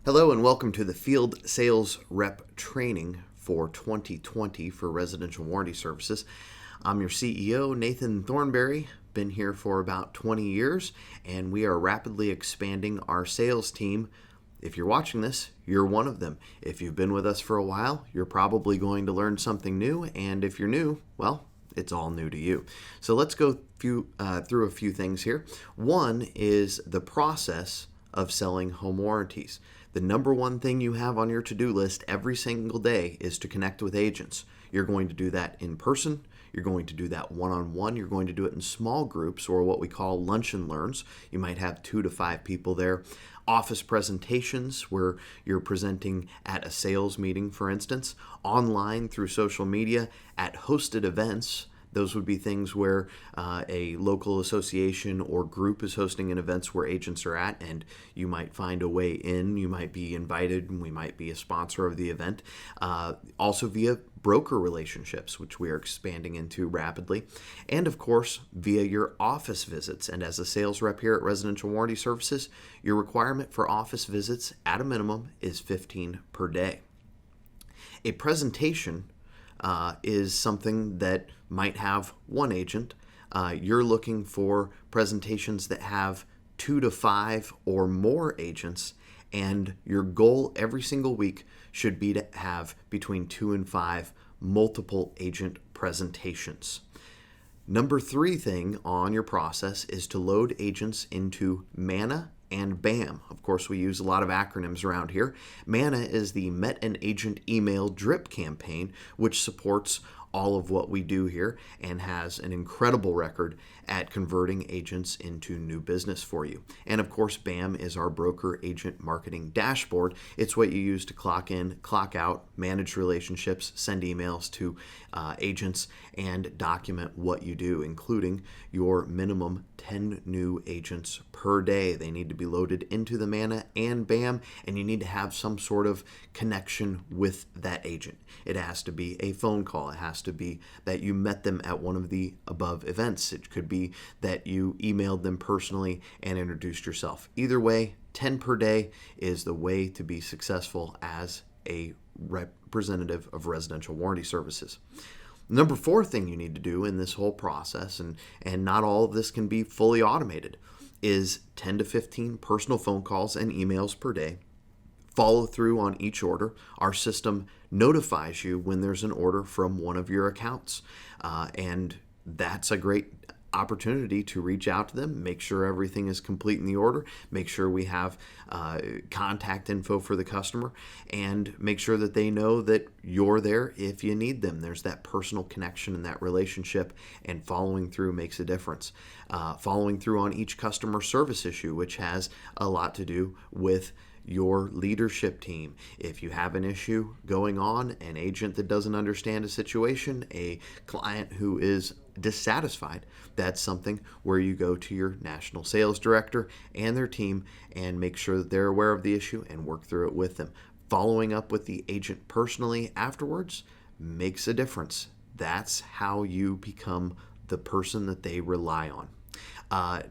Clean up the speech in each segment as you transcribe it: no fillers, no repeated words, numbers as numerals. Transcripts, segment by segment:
Hello and welcome to the Field Sales Rep Training for 2020 for Residential Warranty Services. I'm your CEO, Nathan Thornberry. Been here for about 20 years, and we are rapidly expanding our sales team. If you're watching this, you're one of them. If you've been with us for a while, you're probably going to learn something new, and if you're new, well, it's all new to you. So let's go through a few things here. One is the process of selling home warranties. The number one thing you have on your to-do list every single day is to connect with agents. You're going to do that in person. You're going to do that one-on-one. You're going to do it in small groups, or what we call lunch and learns. You might have 2 to 5 people there. Office presentations where you're presenting at a sales meeting, for instance. Online through social media, at hosted events. Those would be things where a local association or group is hosting an events where agents are at, and you might find a way in. You might be invited, and we might be a sponsor of the event. Also via broker relationships, which we are expanding into rapidly. And of course, via your office visits. And as a sales rep here at Residential Warranty Services, your requirement for office visits at a minimum is 15 per day. A presentation is something that might have one agent. You're looking for presentations that have 2 to 5 or more agents, and your goal every single week should be to have between 2 and 5 multiple agent presentations. Number 3 thing on your process is to load agents into MANA and BAM. Of course, we use a lot of acronyms around here. MANA is the Met an Agent Email Drip campaign, which supports all of what we do here and has an incredible record at converting agents into new business for you. And of course, BAM is our broker agent marketing dashboard. It's what you use to clock in, clock out, manage relationships, send emails to agents, and document what you do, including your minimum 10 new agents per day. They need to be loaded into the MANA and BAM, and you need to have some sort of connection with that agent. It has to be a phone call. It has to be that you met them at one of the above events. It could be that you emailed them personally and introduced yourself. Either way, 10 per day is the way to be successful as a representative of residential warranty services. Number 4 thing you need to do in this whole process, and not all of this can be fully automated, is 10 to 15 personal phone calls and emails per day. Follow through on each order. Our system notifies you when there's an order from one of your accounts, and that's a great opportunity to reach out to them, make sure everything is complete in the order, make sure we have contact info for the customer, and make sure that they know that you're there if you need them. There's that personal connection and that relationship, and following through makes a difference. Following through on each customer service issue, which has a lot to do with your leadership team. If you have an issue going on, an agent that doesn't understand a situation, a client who is dissatisfied, that's something where you go to your national sales director and their team and make sure that they're aware of the issue and work through it with them. Following up with the agent personally afterwards makes a difference. That's how you become the person that they rely on.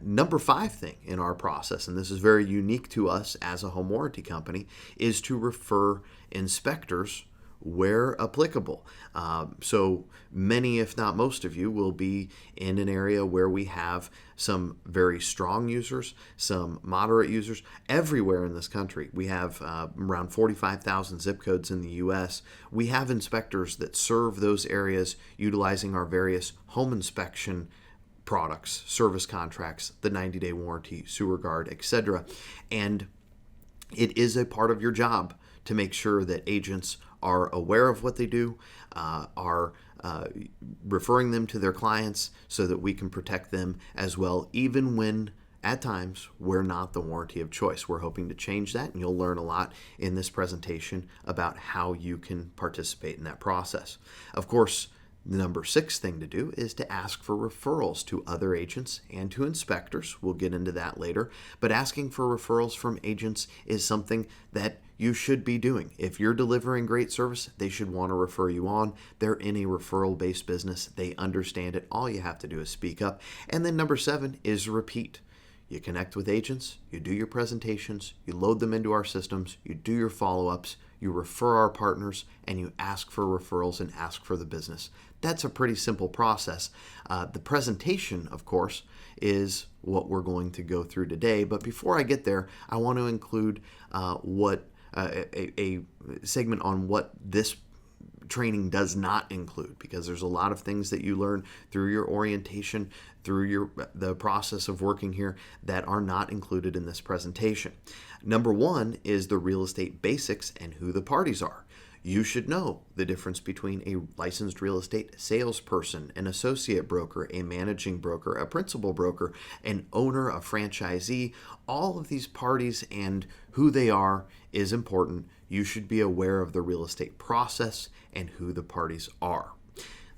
Number 5 thing in our process, and this is very unique to us as a home warranty company, is to refer inspectors where applicable. So many, if not most of you, will be in an area where we have some very strong users, some moderate users. Everywhere in this country, we have around 45,000 zip codes in the U.S. We have inspectors that serve those areas utilizing our various home inspection products, service contracts, the 90-day warranty, sewer guard, etc. And it is a part of your job to make sure that agents are aware of what they do, are referring them to their clients so that we can protect them as well, even when at times we're not the warranty of choice. We're hoping to change that, and you'll learn a lot in this presentation about how you can participate in that process. Of course, the number 6 thing to do is to ask for referrals to other agents and to inspectors. We'll get into that later. But asking for referrals from agents is something that you should be doing. If you're delivering great service, they should want to refer you on. They're in a referral-based business. They understand it. All you have to do is speak up. And then number 7 is repeat. You connect with agents, you do your presentations, you load them into our systems, you do your follow-ups, you refer our partners, and you ask for referrals and ask for the business. That's a pretty simple process. The presentation, of course, is what we're going to go through today. But before I get there, I want to include a segment on what this training does not include, because there's a lot of things that you learn through your orientation, through the process of working here, that are not included in this presentation. Number one is the real estate basics and who the parties are. You should know the difference between a licensed real estate salesperson, an associate broker, a managing broker, a principal broker, an owner, a franchisee. All of these parties and who they are is important. You should be aware of the real estate process and who the parties are.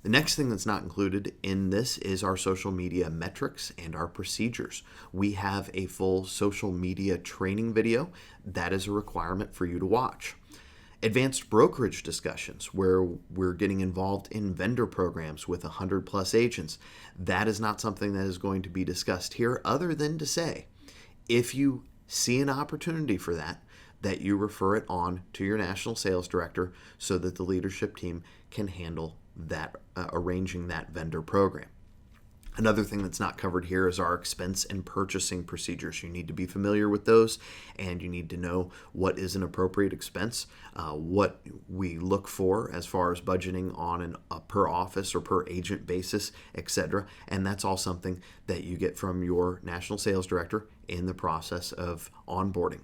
The next thing that's not included in this is our social media metrics and our procedures. We have a full social media training video that is a requirement for you to watch. Advanced brokerage discussions, where we're getting involved in vendor programs with 100 plus agents. That is not something that is going to be discussed here, other than to say, if you see an opportunity for that you refer it on to your national sales director so that the leadership team can handle that, arranging that vendor program. Another thing that's not covered here is our expense and purchasing procedures. You need to be familiar with those, and you need to know what is an appropriate expense, what we look for as far as budgeting on a per office or per agent basis, etc. And that's all something that you get from your national sales director in the process of onboarding.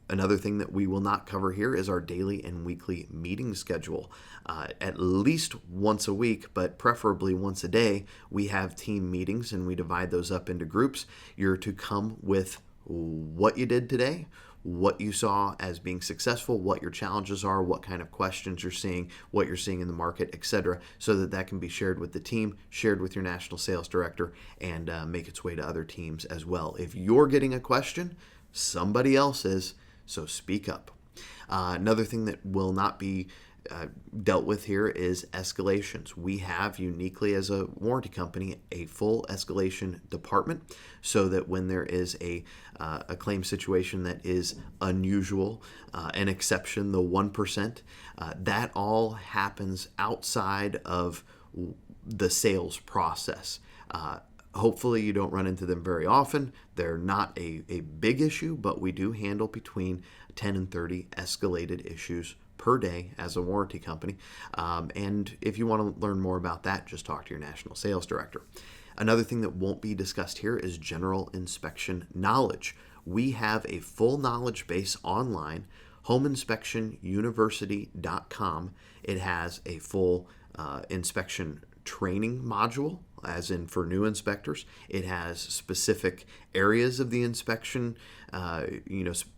Another thing that we will not cover here is our daily and weekly meeting schedule. At least once a week, but preferably once a day, we have team meetings, and we divide those up into groups. You're to come with what you did today, what you saw as being successful, what your challenges are, what kind of questions you're seeing, what you're seeing in the market, etc., so that can be shared with the team, shared with your national sales director, and make its way to other teams as well. If you're getting a question, somebody else is. So speak up. Another thing that will not be dealt with here is escalations. We have uniquely as a warranty company a full escalation department, so that when there is a claim situation that is unusual, an exception, the 1%, that all happens outside of the sales process. Hopefully you don't run into them very often. They're not a big issue, but we do handle between 10 and 30 escalated issues per day as a warranty company. And if you want to learn more about that, just talk to your national sales director. Another thing that won't be discussed here is general inspection knowledge. We have a full knowledge base online, homeinspectionuniversity.com. It has a full inspection training module, as in for new inspectors. It has specific areas of the inspection,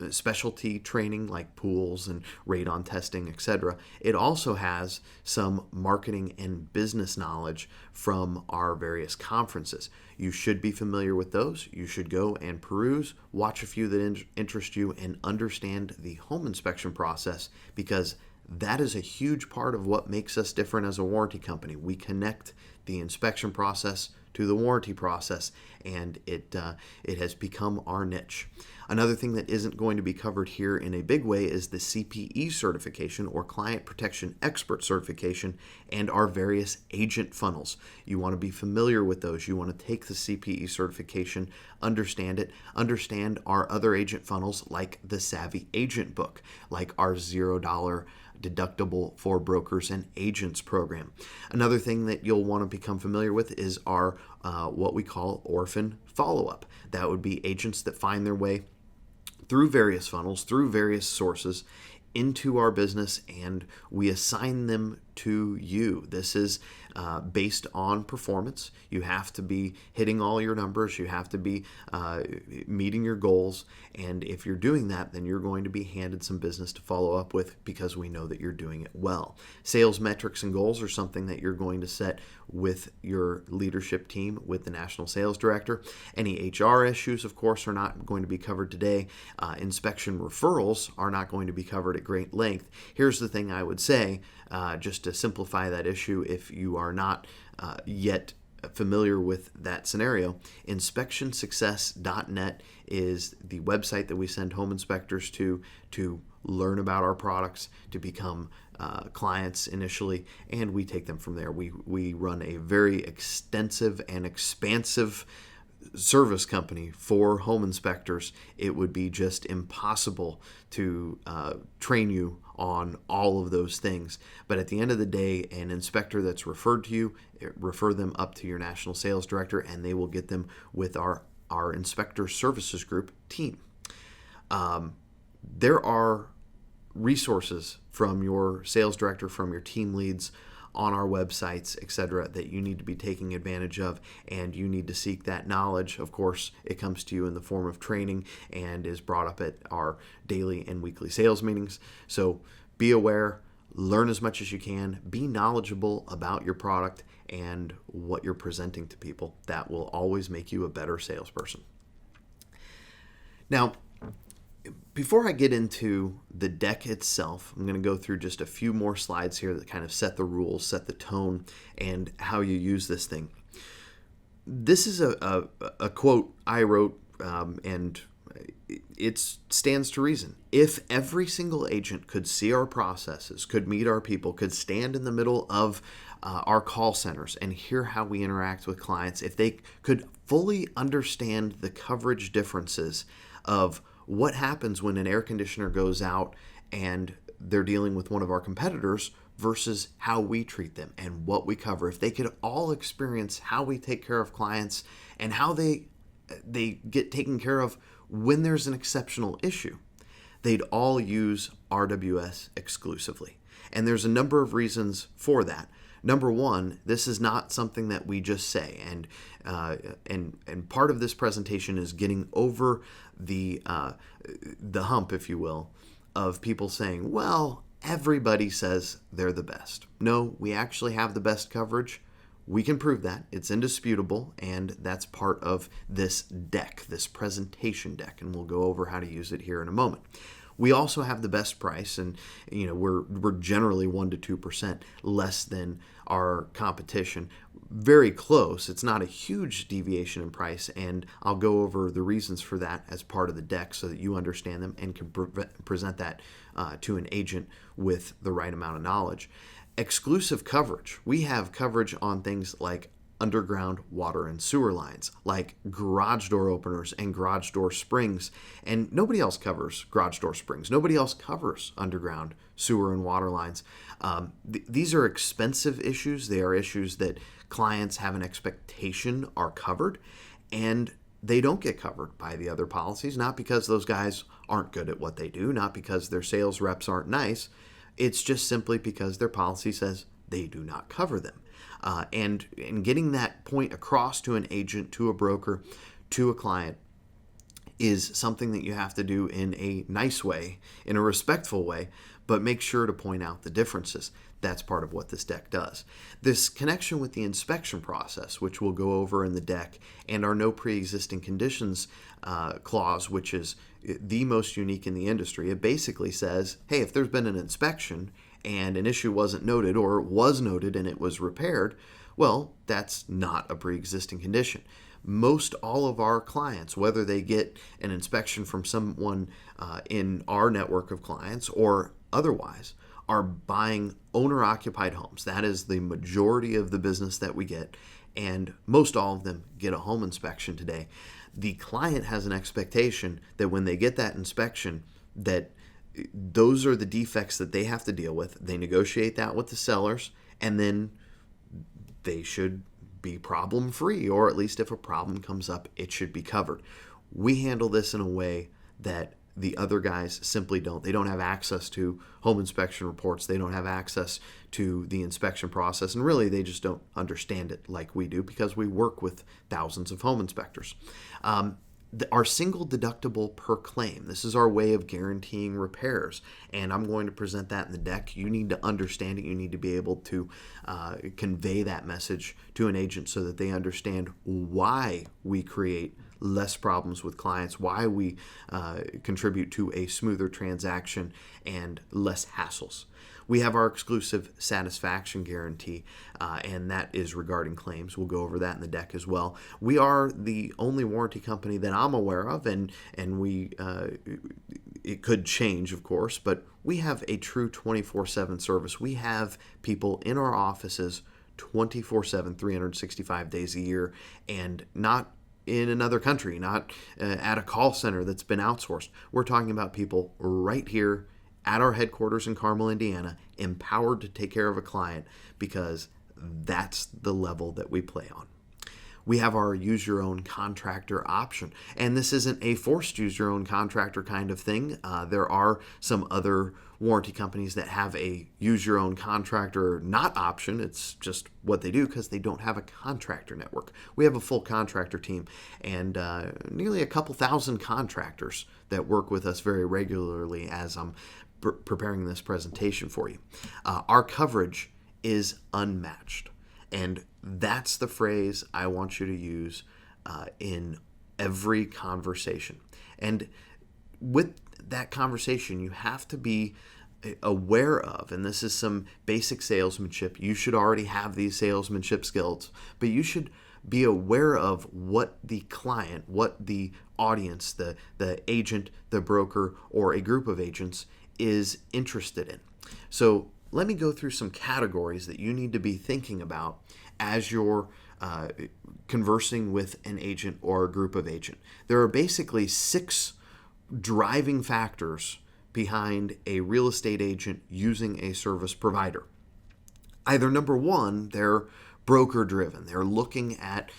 specialty training like pools and radon testing, etc. It also has some marketing and business knowledge from our various conferences. You should be familiar with those. You should go and peruse, watch a few that interest you, and understand the home inspection process, because that is a huge part of what makes us different as a warranty company. We connect the inspection process to the warranty process, and it has become our niche. Another thing that isn't going to be covered here in a big way is the CPE certification, or Client Protection Expert certification, and our various agent funnels. You want to be familiar with those. You want to take the CPE certification, understand it, understand our other agent funnels like the Savvy Agent Book, like our $0 deductible for brokers and agents program. Another thing that you'll want to become familiar with is our what we call orphan follow-up. That would be agents that find their way through various funnels, through various sources, into our business, and we assign them to you. This is based on performance. You have to be hitting all your numbers. You have to be meeting your goals. And if you're doing that, then you're going to be handed some business to follow up with, because we know that you're doing it well. Sales metrics and goals are something that you're going to set with your leadership team, with the national sales director. Any HR issues, of course, are not going to be covered today. Inspection referrals are not going to be covered at great length. Here's the thing I would say, just to simplify that issue, if you are not yet familiar with that scenario, inspectionsuccess.net is the website that we send home inspectors to learn about our products, to become clients initially, and we take them from there. We run a very extensive and expansive service company for home inspectors. It would be just impossible to train you on all of those things. But at the end of the day, an inspector that's referred to you, refer them up to your national sales director, and they will get them with our inspector services group team. There are resources from your sales director, from your team leads on our websites, etc., that you need to be taking advantage of, and you need to seek that knowledge. Of course, it comes to you in the form of training and is brought up at our daily and weekly sales meetings. So be aware, learn as much as you can, be knowledgeable about your product and what you're presenting to people. That will always make you a better salesperson. Now, before I get into the deck itself, I'm going to go through just a few more slides here that kind of set the rules, set the tone, and how you use this thing. This is a quote I wrote, and it stands to reason. If every single agent could see our processes, could meet our people, could stand in the middle of our call centers and hear how we interact with clients, if they could fully understand the coverage differences of what happens when an air conditioner goes out and they're dealing with one of our competitors versus how we treat them and what we cover. If they could all experience how we take care of clients and how they get taken care of when there's an exceptional issue, they'd all use RWS exclusively. And there's a number of reasons for that. Number one, this is not something that we just say, and part of this presentation is getting over the hump, if you will, of people saying, well, everybody says they're the best. No, we actually have the best coverage. We can prove that. It's indisputable, and that's part of this deck, this presentation deck, and we'll go over how to use it here in a moment. We also have the best price, and we're generally 1% to 2% less than our competition. Very close. It's not a huge deviation in price, and I'll go over the reasons for that as part of the deck so that you understand them and can present that to an agent with the right amount of knowledge. Exclusive coverage. We have coverage on things like underground water and sewer lines, like garage door openers and garage door springs. And nobody else covers garage door springs. Nobody else covers underground sewer and water lines. These are expensive issues. They are issues that clients have an expectation are covered, and they don't get covered by the other policies, not because those guys aren't good at what they do, not because their sales reps aren't nice. It's just simply because their policy says they do not cover them. And getting that point across to an agent, to a broker, to a client is something that you have to do in a nice way, in a respectful way, but make sure to point out the differences. That's part of what this deck does. This connection with the inspection process, which we'll go over in the deck, and our no pre-existing conditions clause, which is the most unique in the industry. It basically says, hey, if there's been an inspection and an issue wasn't noted, or was noted and it was repaired, well, that's not a pre-existing condition. Most all of our clients, whether they get an inspection from someone in our network of clients or otherwise, are buying owner-occupied homes. That is the majority of the business that we get, and most all of them get a home inspection today. The client has an expectation that when they get that inspection, that those are the defects that they have to deal with. They negotiate that with the sellers, and then they should be problem-free, or at least if a problem comes up, it should be covered. We handle this in a way that the other guys simply don't. They don't have access to home inspection reports. They don't have access to the inspection process, and really they just don't understand it like we do because we work with thousands of home inspectors. Our single deductible per claim. This is our way of guaranteeing repairs, and I'm going to present that in the deck. You need to understand it. You need to be able to convey that message to an agent so that they understand why we create less problems with clients, why we contribute to a smoother transaction and less hassles. We have our exclusive satisfaction guarantee, and that is regarding claims. We'll go over that in the deck as well. We are the only warranty company that I'm aware of, and we it could change, of course, but we have a true 24/7 service. We have people in our offices 24/7, 365 days a year, and not in another country, not at a call center that's been outsourced. We're talking about people right here at our headquarters in Carmel, Indiana, empowered to take care of a client, because that's the level that we play on. We have our use your own contractor option, and this isn't a forced use your own contractor kind of thing. There are some other warranty companies that have a use your own contractor not option. It's just what they do because they don't have a contractor network. We have a full contractor team, and nearly a couple thousand contractors that work with us very regularly as I'm preparing this presentation for you. Our coverage is unmatched. And that's the phrase I want you to use in every conversation. And with that conversation, you have to be aware of, and this is some basic salesmanship. You should already have these salesmanship skills, but you should be aware of what the client, what the audience, the agent, the broker, or a group of agents is interested in. So let me go through some categories that you need to be thinking about as you're conversing with an agent or a group of agent. There are basically 6 driving factors behind a real estate agent using a service provider. Either number one, they're broker driven. They're looking at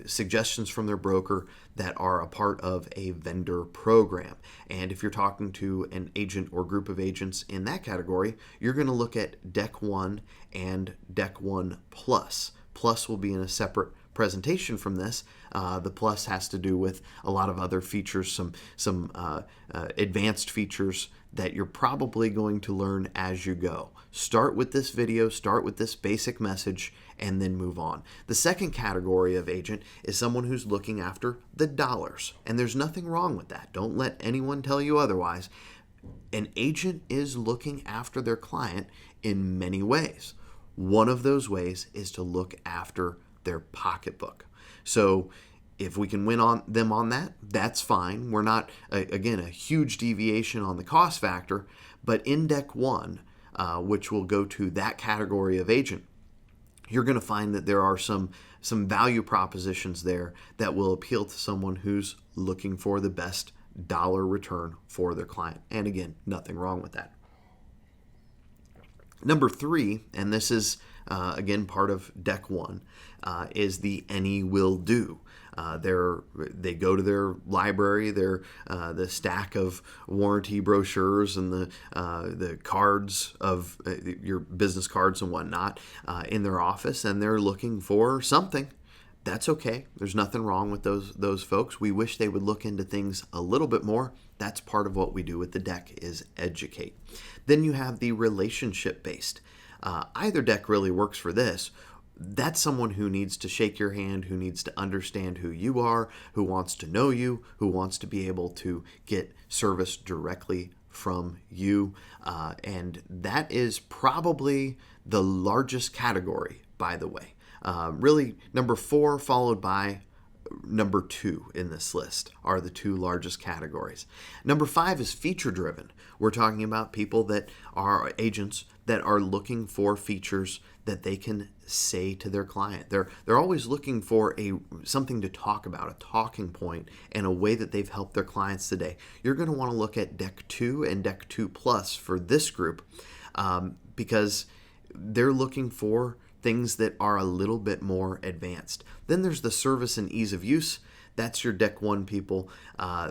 suggestions from their broker that are a part of a vendor program. And if you're talking to an agent or group of agents in that category, you're going to look at Deck 1 and Deck 1 Plus. Plus will be in a separate presentation from this. The Plus has to do with a lot of other features, some advanced features that you're probably going to learn as you go. Start with this video, start with this basic message, and then move on. The second category of agent is someone who's looking after the dollars, and there's nothing wrong with that. Don't let anyone tell you otherwise. An agent is looking after their client in many ways. One of those ways is to look after their pocketbook. So if we can win on them on that, that's fine. We're not, again, a huge deviation on the cost factor, but in Deck 1, which will go to that category of agent, you're going to find that there are some value propositions there that will appeal to someone who's looking for the best dollar return for their client. And again, nothing wrong with that. Number 3, and this is, again, part of Deck 1, is the any will do. They go to their library, the stack of warranty brochures and the cards of your business cards and whatnot in their office, and they're looking for something. That's okay. There's nothing wrong with those folks. We wish they would look into things a little bit more. That's part of what we do with the deck, is educate. Then you have the relationship-based. Either deck really works for this. That's someone who needs to shake your hand, who needs to understand who you are, who wants to know you, who wants to be able to get service directly from you. And that is probably the largest category, by the way. Really, number 4 followed by number 2 in this list are the 2 largest categories. Number 5 is feature driven. We're talking about people that are agents that are looking for features that they can say to their client. They're always looking for something to talk about, a talking point, and a way that they've helped their clients today. You're going to want to look at Deck 2 and Deck 2 Plus for this group because they're looking for things that are a little bit more advanced. Then there's the service and ease of use. That's your Deck 1 people.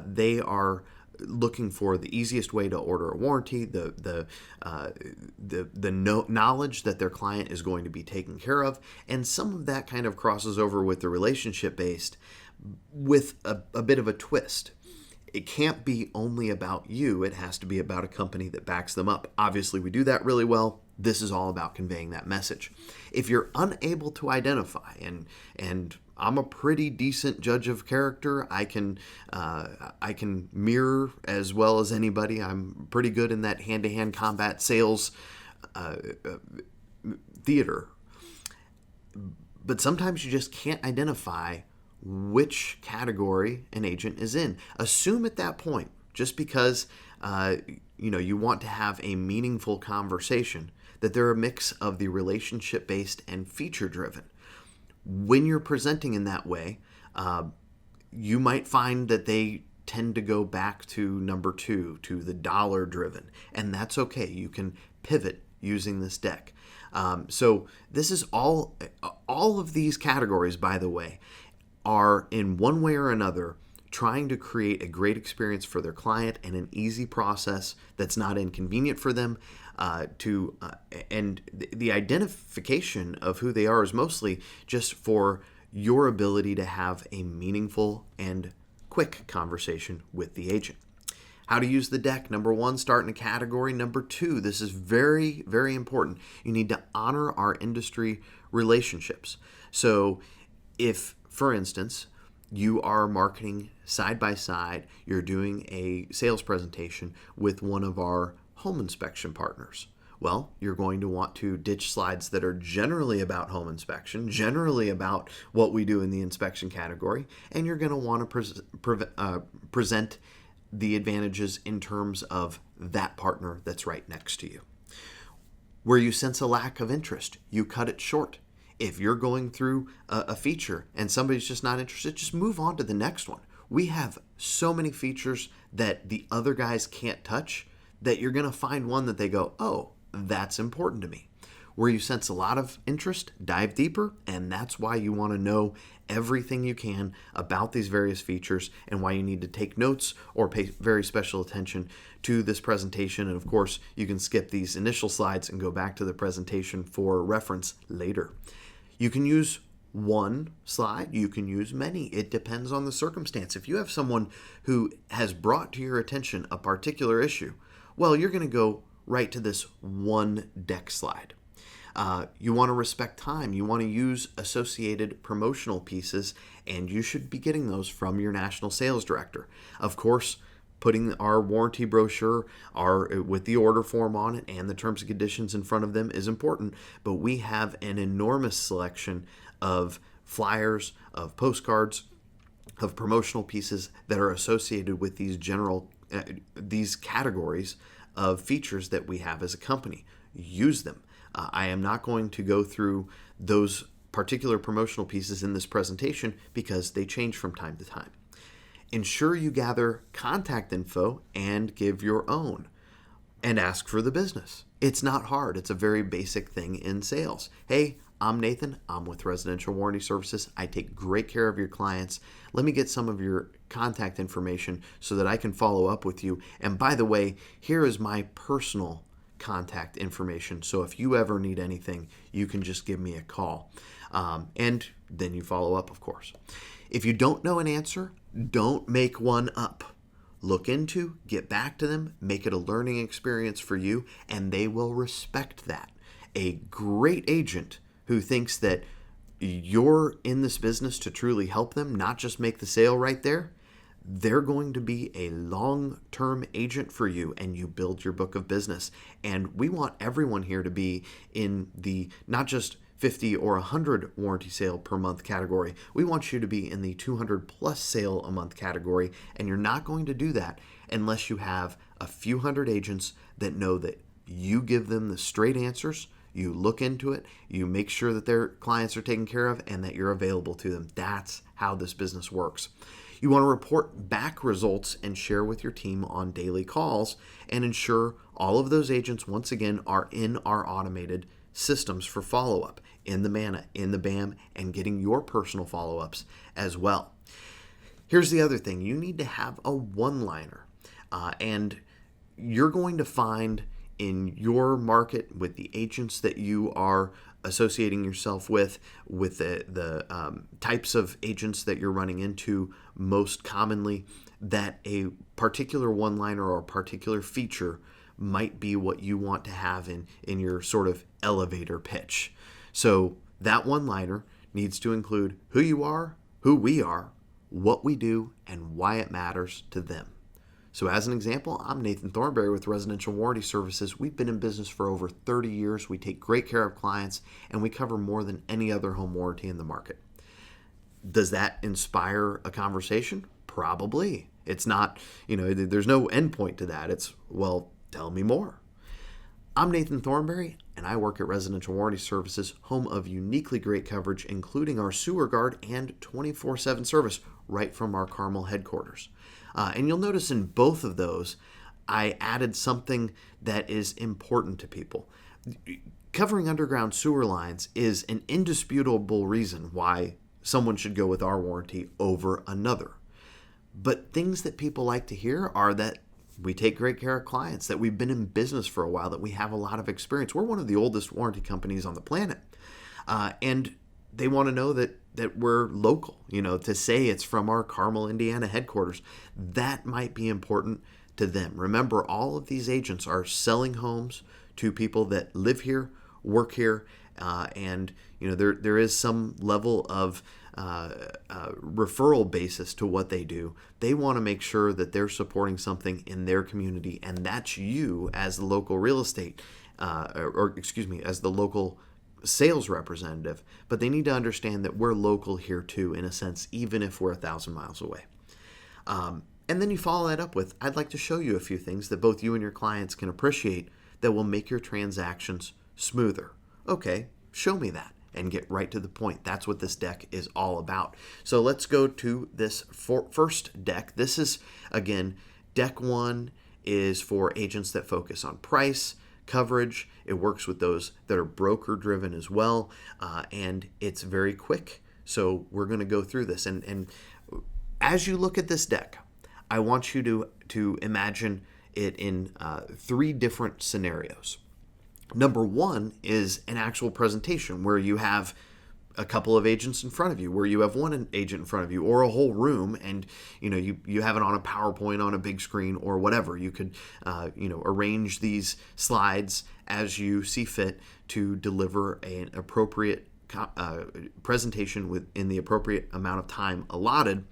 They are looking for the easiest way to order a warranty, the knowledge that their client is going to be taken care of, and some of that kind of crosses over with the relationship-based with a bit of a twist. It can't be only about you. It has to be about a company that backs them up. Obviously, we do that really well. This is all about conveying that message. If you're unable to identify, and I'm a pretty decent judge of character, I can mirror as well as anybody. I'm pretty good in that hand-to-hand combat sales theater. But sometimes you just can't identify which category an agent is in. Assume at that point, just because you want to have a meaningful conversation, that they're a mix of the relationship-based and feature-driven. When you're presenting in that way, you might find that they tend to go back to number 2, to the dollar-driven, and that's okay. You can pivot using this deck. So this is all of these categories, by the way, are in one way or another trying to create a great experience for their client and an easy process that's not inconvenient for them. And the identification of who they are is mostly just for your ability to have a meaningful and quick conversation with the agent. How to use the deck. Number 1, start in a category. Number 2, this is very, very important. You need to honor our industry relationships. So if, for instance, you are marketing side by side, you're doing a sales presentation with one of our home inspection partners. Well, you're going to want to ditch slides that are generally about home inspection, generally about what we do in the inspection category, and you're going to want to present the advantages in terms of that partner that's right next to you. Where you sense a lack of interest, you cut it short. If you're going through a feature and somebody's just not interested, just move on to the next one. We have so many features that the other guys can't touch that you're going to find one that they go, oh, that's important to me. Where you sense a lot of interest, dive deeper, and that's why you want to know everything you can about these various features and why you need to take notes or pay very special attention to this presentation. And of course, you can skip these initial slides and go back to the presentation for reference later. You can use one slide, you can use many. It depends on the circumstance. If you have someone who has brought to your attention a particular issue, well, you're going to go right to this one deck slide. You want to respect time. You want to use associated promotional pieces, and you should be getting those from your national sales director. Of course, putting our warranty brochure with the order form on it and the terms and conditions in front of them is important, but we have an enormous selection of flyers, of postcards, of promotional pieces that are associated with these categories of features that we have as a company. Use them. I am not going to go through those particular promotional pieces in this presentation because they change from time to time. Ensure you gather contact info and give your own, and ask for the business. It's not hard. It's a very basic thing in sales. Hey, I'm Nathan. I'm with Residential Warranty Services. I take great care of your clients. Let me get some of your contact information so that I can follow up with you. And by the way, here is my personal contact information. So if you ever need anything, you can just give me a call. And then you follow up, of course. If you don't know an answer, don't make one up. Look into, get back to them, make it a learning experience for you, and they will respect that. A great agent who thinks that you're in this business to truly help them, not just make the sale right there, they're going to be a long-term agent for you, and you build your book of business. And we want everyone here to be in the not just 50 or 100 warranty sale per month category. We want you to be in the 200 plus sale a month category, and you're not going to do that unless you have a few hundred agents that know that you give them the straight answers, you look into it, you make sure that their clients are taken care of, and that you're available to them. That's how this business works. You want to report back results and share with your team on daily calls and ensure all of those agents, once again, are in our automated systems for follow-up in the MANA, in the BAM, and getting your personal follow-ups as well. Here's the other thing. You need to have a one-liner, and you're going to find in your market with the agents that you are associating yourself with the types of agents that you're running into most commonly, that a particular one-liner or a particular feature might be what you want to have in your sort of elevator pitch. So that one-liner needs to include who you are, who we are, what we do, and why it matters to them. So as an example, I'm Nathan Thornberry with Residential Warranty Services. We've been in business for over 30 years. We take great care of clients, and we cover more than any other home warranty in the market. Does that inspire a conversation? Probably. It's not, there's no endpoint to that. It's, well, tell me more. I'm Nathan Thornberry, and I work at Residential Warranty Services, home of uniquely great coverage, including our sewer guard and 24/7 service right from our Carmel headquarters. And you'll notice in both of those, I added something that is important to people. Covering underground sewer lines is an indisputable reason why someone should go with our warranty over another. But things that people like to hear are that we take great care of clients, that we've been in business for a while, that we have a lot of experience. We're one of the oldest warranty companies on the planet. And they want to know that we're local, to say it's from our Carmel, Indiana headquarters. That might be important to them. Remember, all of these agents are selling homes to people that live here, work here, and there is some level of referral basis to what they do. They want to make sure that they're supporting something in their community, and that's you as the local real estate, as the local sales representative. But they need to understand that we're local here too, in a sense, even if we're 1,000 miles away. And then you follow that up with, I'd like to show you a few things that both you and your clients can appreciate that will make your transactions smoother. Okay, show me that and get right to the point. That's what this deck is all about. So let's go to this first deck. This is, again, deck 1 is for agents that focus on price, coverage. It works with those that are broker driven as well, and it's very quick. So we're going to go through this, and as you look at this deck, I want you to imagine it in 3 different scenarios. Number 1 is an actual presentation where you have a couple of agents in front of you, where you have one agent in front of you, or a whole room, and you have it on a PowerPoint on a big screen or whatever. You could arrange these slides as you see fit to deliver an appropriate presentation within the appropriate amount of time allotted,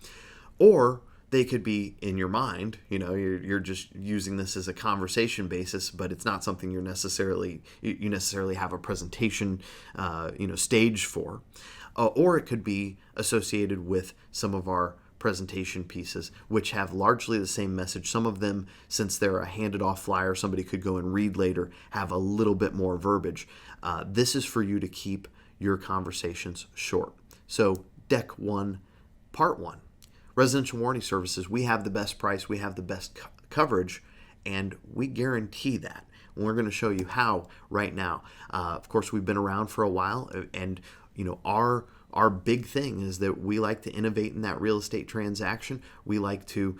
or they could be in your mind. You're just using this as a conversation basis, but it's not something you necessarily have a presentation stage for. Or it could be associated with some of our presentation pieces, which have largely the same message. Some of them, since they're a handed off flyer somebody could go and read later, have a little bit more verbiage. This is for you to keep your conversations short. So deck 1, part 1. Residential Warranty Services, we have the best price, we have the best coverage, and we guarantee that. And we're going to show you how right now. Of course, we've been around for a while, and our big thing is that we like to innovate in that real estate transaction. We like to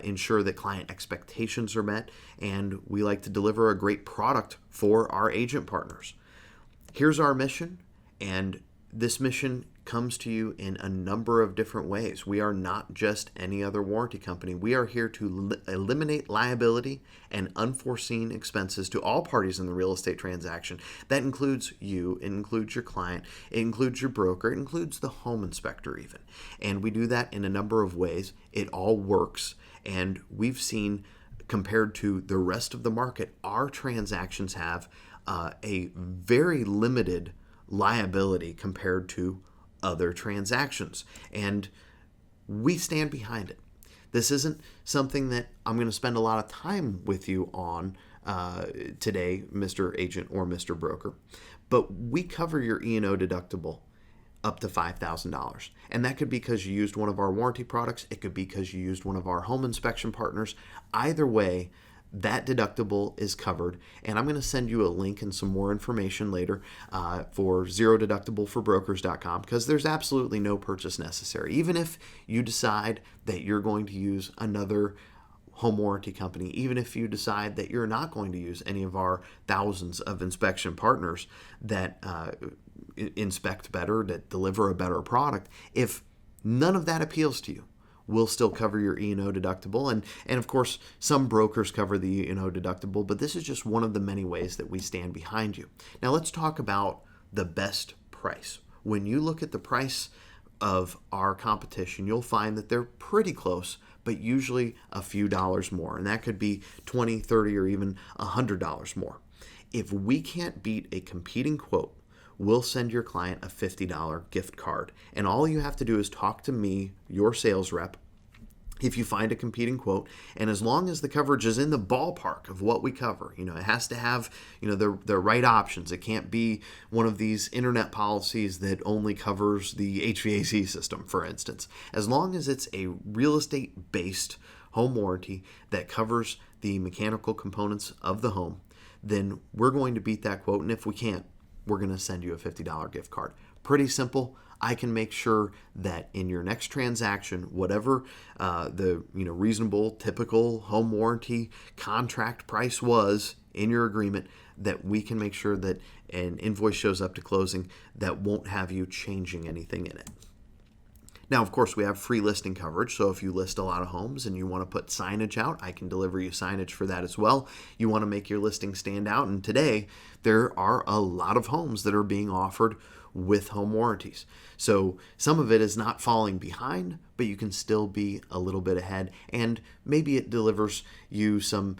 ensure that client expectations are met, and we like to deliver a great product for our agent partners. Here's our mission, and this mission comes to you in a number of different ways. We are not just any other warranty company. We are here to eliminate liability and unforeseen expenses to all parties in the real estate transaction. That includes you, it includes your client, it includes your broker, it includes the home inspector even. And we do that in a number of ways. It all works, and we've seen, compared to the rest of the market, our transactions have a very limited liability compared to other transactions, and we stand behind it. This isn't something that I'm going to spend a lot of time with you on today, Mr. Agent or Mr. Broker, but we cover your E&O deductible up to $5,000. And that could be because you used one of our warranty products. It could be because you used one of our home inspection partners. Either way, that deductible is covered, and I'm going to send you a link and some more information later for zerodeductibleforbrokers.com, because there's absolutely no purchase necessary. Even if you decide that you're going to use another home warranty company, even if you decide that you're not going to use any of our thousands of inspection partners that inspect better, that deliver a better product, if none of that appeals to you, we'll still cover your E&O deductible. And of course, some brokers cover the E&O deductible, but this is just one of the many ways that we stand behind you. Now let's talk about the best price. When you look at the price of our competition, you'll find that they're pretty close, but usually a few dollars more. And that could be $20, $30, or even $100 more. If we can't beat a competing quote, we'll send your client a $50 gift card. And all you have to do is talk to me, your sales rep, if you find a competing quote, and as long as the coverage is in the ballpark of what we cover, it has to have, the right options. It can't be one of these internet policies that only covers the HVAC system, for instance. As long as it's a real estate-based home warranty that covers the mechanical components of the home, then we're going to beat that quote. And if we can't, we're going to send you a $50 gift card. Pretty simple. I can make sure that in your next transaction, whatever the reasonable, typical home warranty contract price was in your agreement, that we can make sure that an invoice shows up to closing that won't have you changing anything in it. Now, of course, we have free listing coverage, so if you list a lot of homes and you want to put signage out, I can deliver you signage for that as well. You want to make your listing stand out, and today there are a lot of homes that are being offered with home warranties. So some of it is not falling behind, but you can still be a little bit ahead, and maybe it delivers you some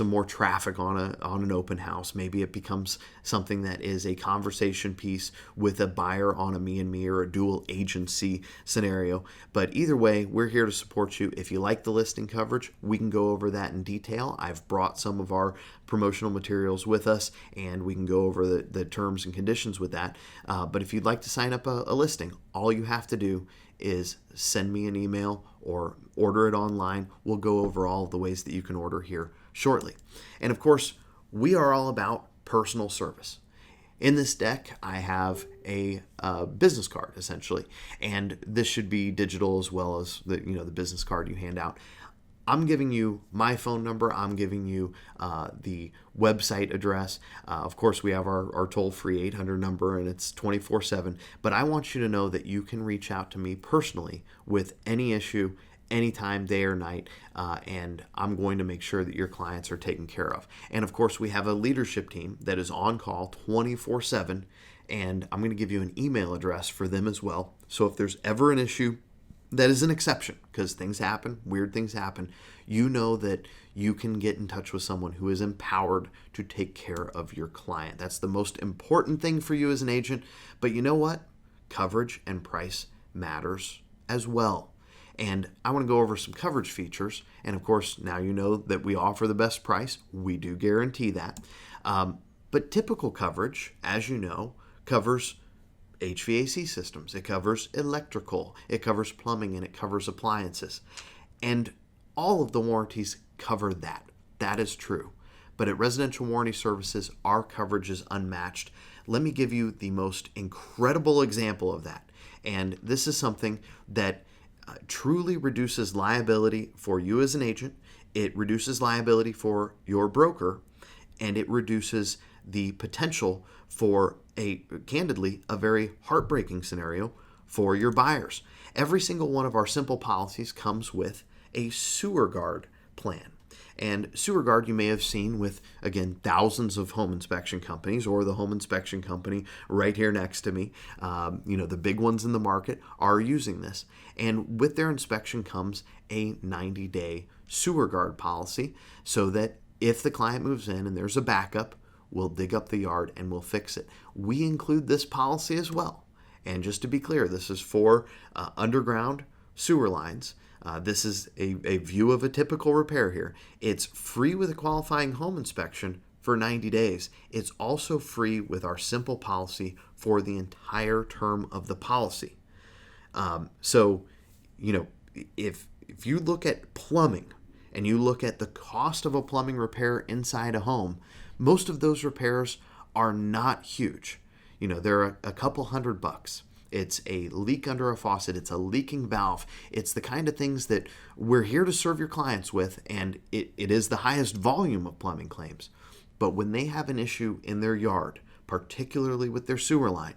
more traffic on an open house. Maybe it becomes something that is a conversation piece with a buyer on a me and me or a dual agency scenario. But either way, we're here to support you. If you like the listing coverage, we can go over that in detail. I've brought some of our promotional materials with us, and we can go over the terms and conditions with that. But if you'd like to sign up a listing, all you have to do is send me an email or order it online. We'll go over all of the ways that you can order here shortly. And of course, we are all about personal service. In this deck, I have a business card, essentially, and this should be digital as well as the business card you hand out. I'm giving you my phone number. I'm giving you the website address. Of course, we have our toll-free 800 number, and it's 24/7. But I want you to know that you can reach out to me personally with any issue, anytime, day or night, and I'm going to make sure that your clients are taken care of. And of course, we have a leadership team that is on call 24/7, and I'm going to give you an email address for them as well. So if there's ever an issue, that is an exception, because things happen, weird things happen. You know that you can get in touch with someone who is empowered to take care of your client. That's the most important thing for you as an agent. But you know what? Coverage and price matters as well. And I want to go over some coverage features. And of course, now you know that we offer the best price. We do guarantee that. But typical coverage, as you know, covers HVAC systems, it covers electrical, it covers plumbing, and it covers appliances. And all of the warranties cover that. That is true. But at Residential Warranty Services, our coverage is unmatched. Let me give you the most incredible example of that. And this is something that truly reduces liability for you as an agent. It reduces liability for your broker, and it reduces the potential for candidly, a very heartbreaking scenario for your buyers. Every single one of our simple policies comes with a sewer guard plan. And sewer guard you may have seen with, again, thousands of home inspection companies, or the home inspection company right here next to me. The big ones in the market are using this. And with their inspection comes a 90-day sewer guard policy, so that if the client moves in and there's a backup, we'll dig up the yard and we'll fix it. We include this policy as well. And just to be clear, this is for underground sewer lines. This is a view of a typical repair here. It's free with a qualifying home inspection for 90 days. It's also free with our simple policy for the entire term of the policy. If you look at plumbing and you look at the cost of a plumbing repair inside a home, most of those repairs are not huge. They're a couple $100. It's a leak under a faucet. It's a leaking valve. It's the kind of things that we're here to serve your clients with, and it is the highest volume of plumbing claims. But when they have an issue in their yard, particularly with their sewer line,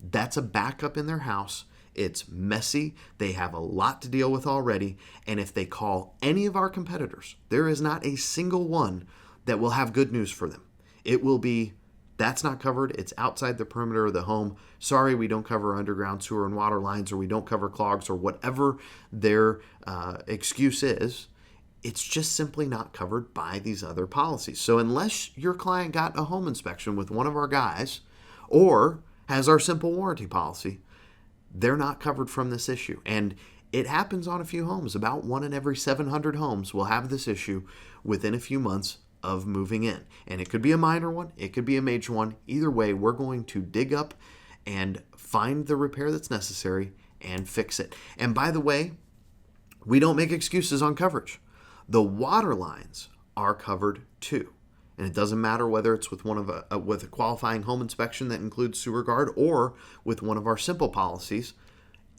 that's a backup in their house. It's messy. They have a lot to deal with already. And if they call any of our competitors, there is not a single one that will have good news for them. It will be, That's not covered. It's outside the perimeter of the home. Sorry, we don't cover underground sewer and water lines, or we don't cover clogs, or whatever their excuse is. It's just simply not covered by these other policies. So unless your client got a home inspection with one of our guys or has our simple warranty policy, they're not covered from this issue. And it happens on a few homes. About 1 in every 700 homes will have this issue within a few months of moving in. And it could be a minor one, it could be a major one. Either way, we're going to dig up and find the repair that's necessary and fix it. And by the way, we don't make excuses on coverage. The water lines are covered too. And it doesn't matter whether it's with with a qualifying home inspection that includes sewer guard or with one of our simple policies,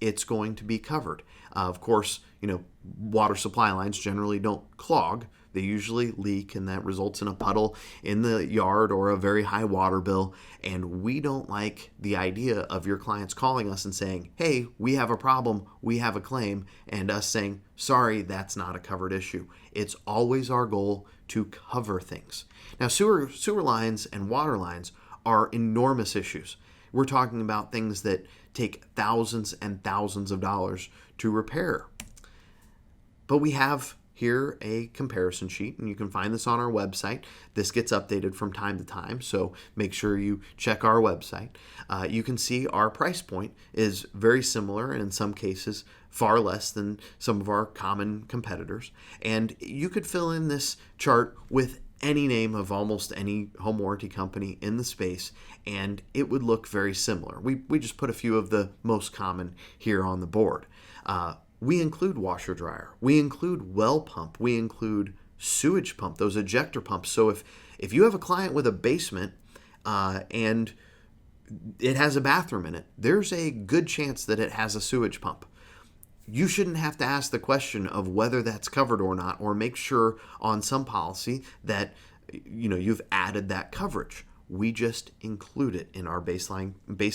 it's going to be covered. Of course, water supply lines generally don't clog. They usually leak, and that results in a puddle in the yard or a very high water bill. And we don't like the idea of your clients calling us and saying, hey, we have a problem, we have a claim, and us saying, sorry, that's not a covered issue. It's always our goal to cover things. Now, sewer lines and water lines are enormous issues. We're talking about things that take thousands and thousands of dollars to repair. But we have here a comparison sheet, and you can find this on our website. This gets updated from time to time, so make sure you check our website. You can see our price point is very similar, and in some cases far less than some of our common competitors. And you could fill in this chart with any name of almost any home warranty company in the space, and it would look very similar. We just put a few of the most common here on the board. We include washer dryer. We include well pump. We include sewage pump, those ejector pumps. So if you have a client with a basement and it has a bathroom in it, there's a good chance that it has a sewage pump. You shouldn't have to ask the question of whether that's covered or not, or make sure on some policy that you've added that coverage. We just include it in our base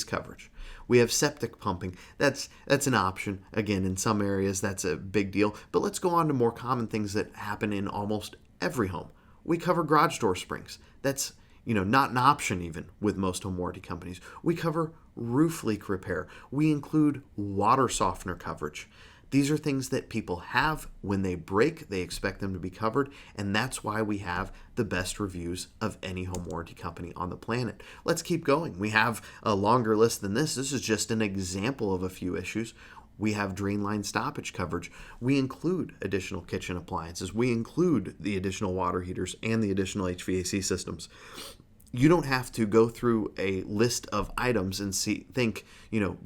coverage. We have septic pumping. That's an option. Again, in some areas, that's a big deal. But let's go on to more common things that happen in almost every home. We cover garage door springs. That's not an option even with most home warranty companies. We cover roof leak repair. We include water softener coverage. These are things that people have. When they break, they expect them to be covered, and that's why we have the best reviews of any home warranty company on the planet. Let's keep going. We have a longer list than this. This is just an example of a few issues. We have drain line stoppage coverage. We include additional kitchen appliances. We include the additional water heaters and the additional HVAC systems. You don't have to go through a list of items and think,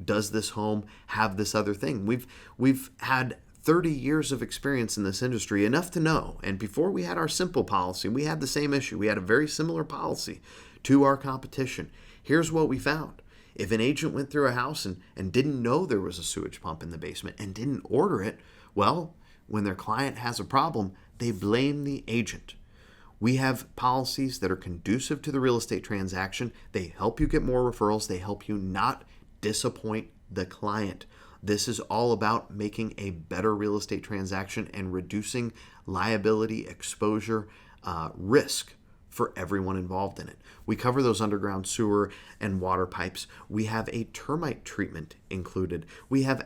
does this home have this other thing? We've had 30 years of experience in this industry, enough to know. And before we had our simple policy, we had the same issue. We had a very similar policy to our competition. Here's what we found. If an agent went through a house and didn't know there was a sewage pump in the basement and didn't order it, well, when their client has a problem, they blame the agent. We have policies that are conducive to the real estate transaction. They help you get more referrals. They help you not disappoint the client. This is all about making a better real estate transaction and reducing liability, exposure, risk for everyone involved in it. We cover those underground sewer and water pipes. We have a termite treatment included. We have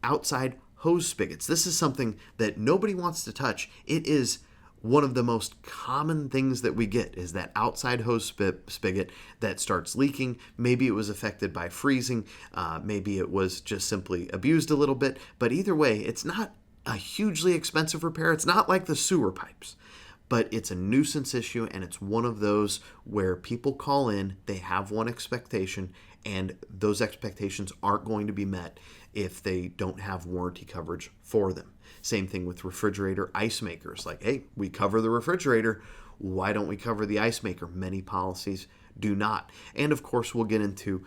outside hose spigots. This is something that nobody wants to touch. It is one of the most common things that we get is that outside hose spigot that starts leaking. Maybe it was affected by freezing. Maybe it was just simply abused a little bit. But either way, it's not a hugely expensive repair. It's not like the sewer pipes. But it's a nuisance issue, and it's one of those where people call in, they have one expectation, and those expectations aren't going to be met if they don't have warranty coverage for them. Same thing with refrigerator ice makers. Like, hey, we cover the refrigerator. Why don't we cover the ice maker? Many policies do not. And of course, we'll get into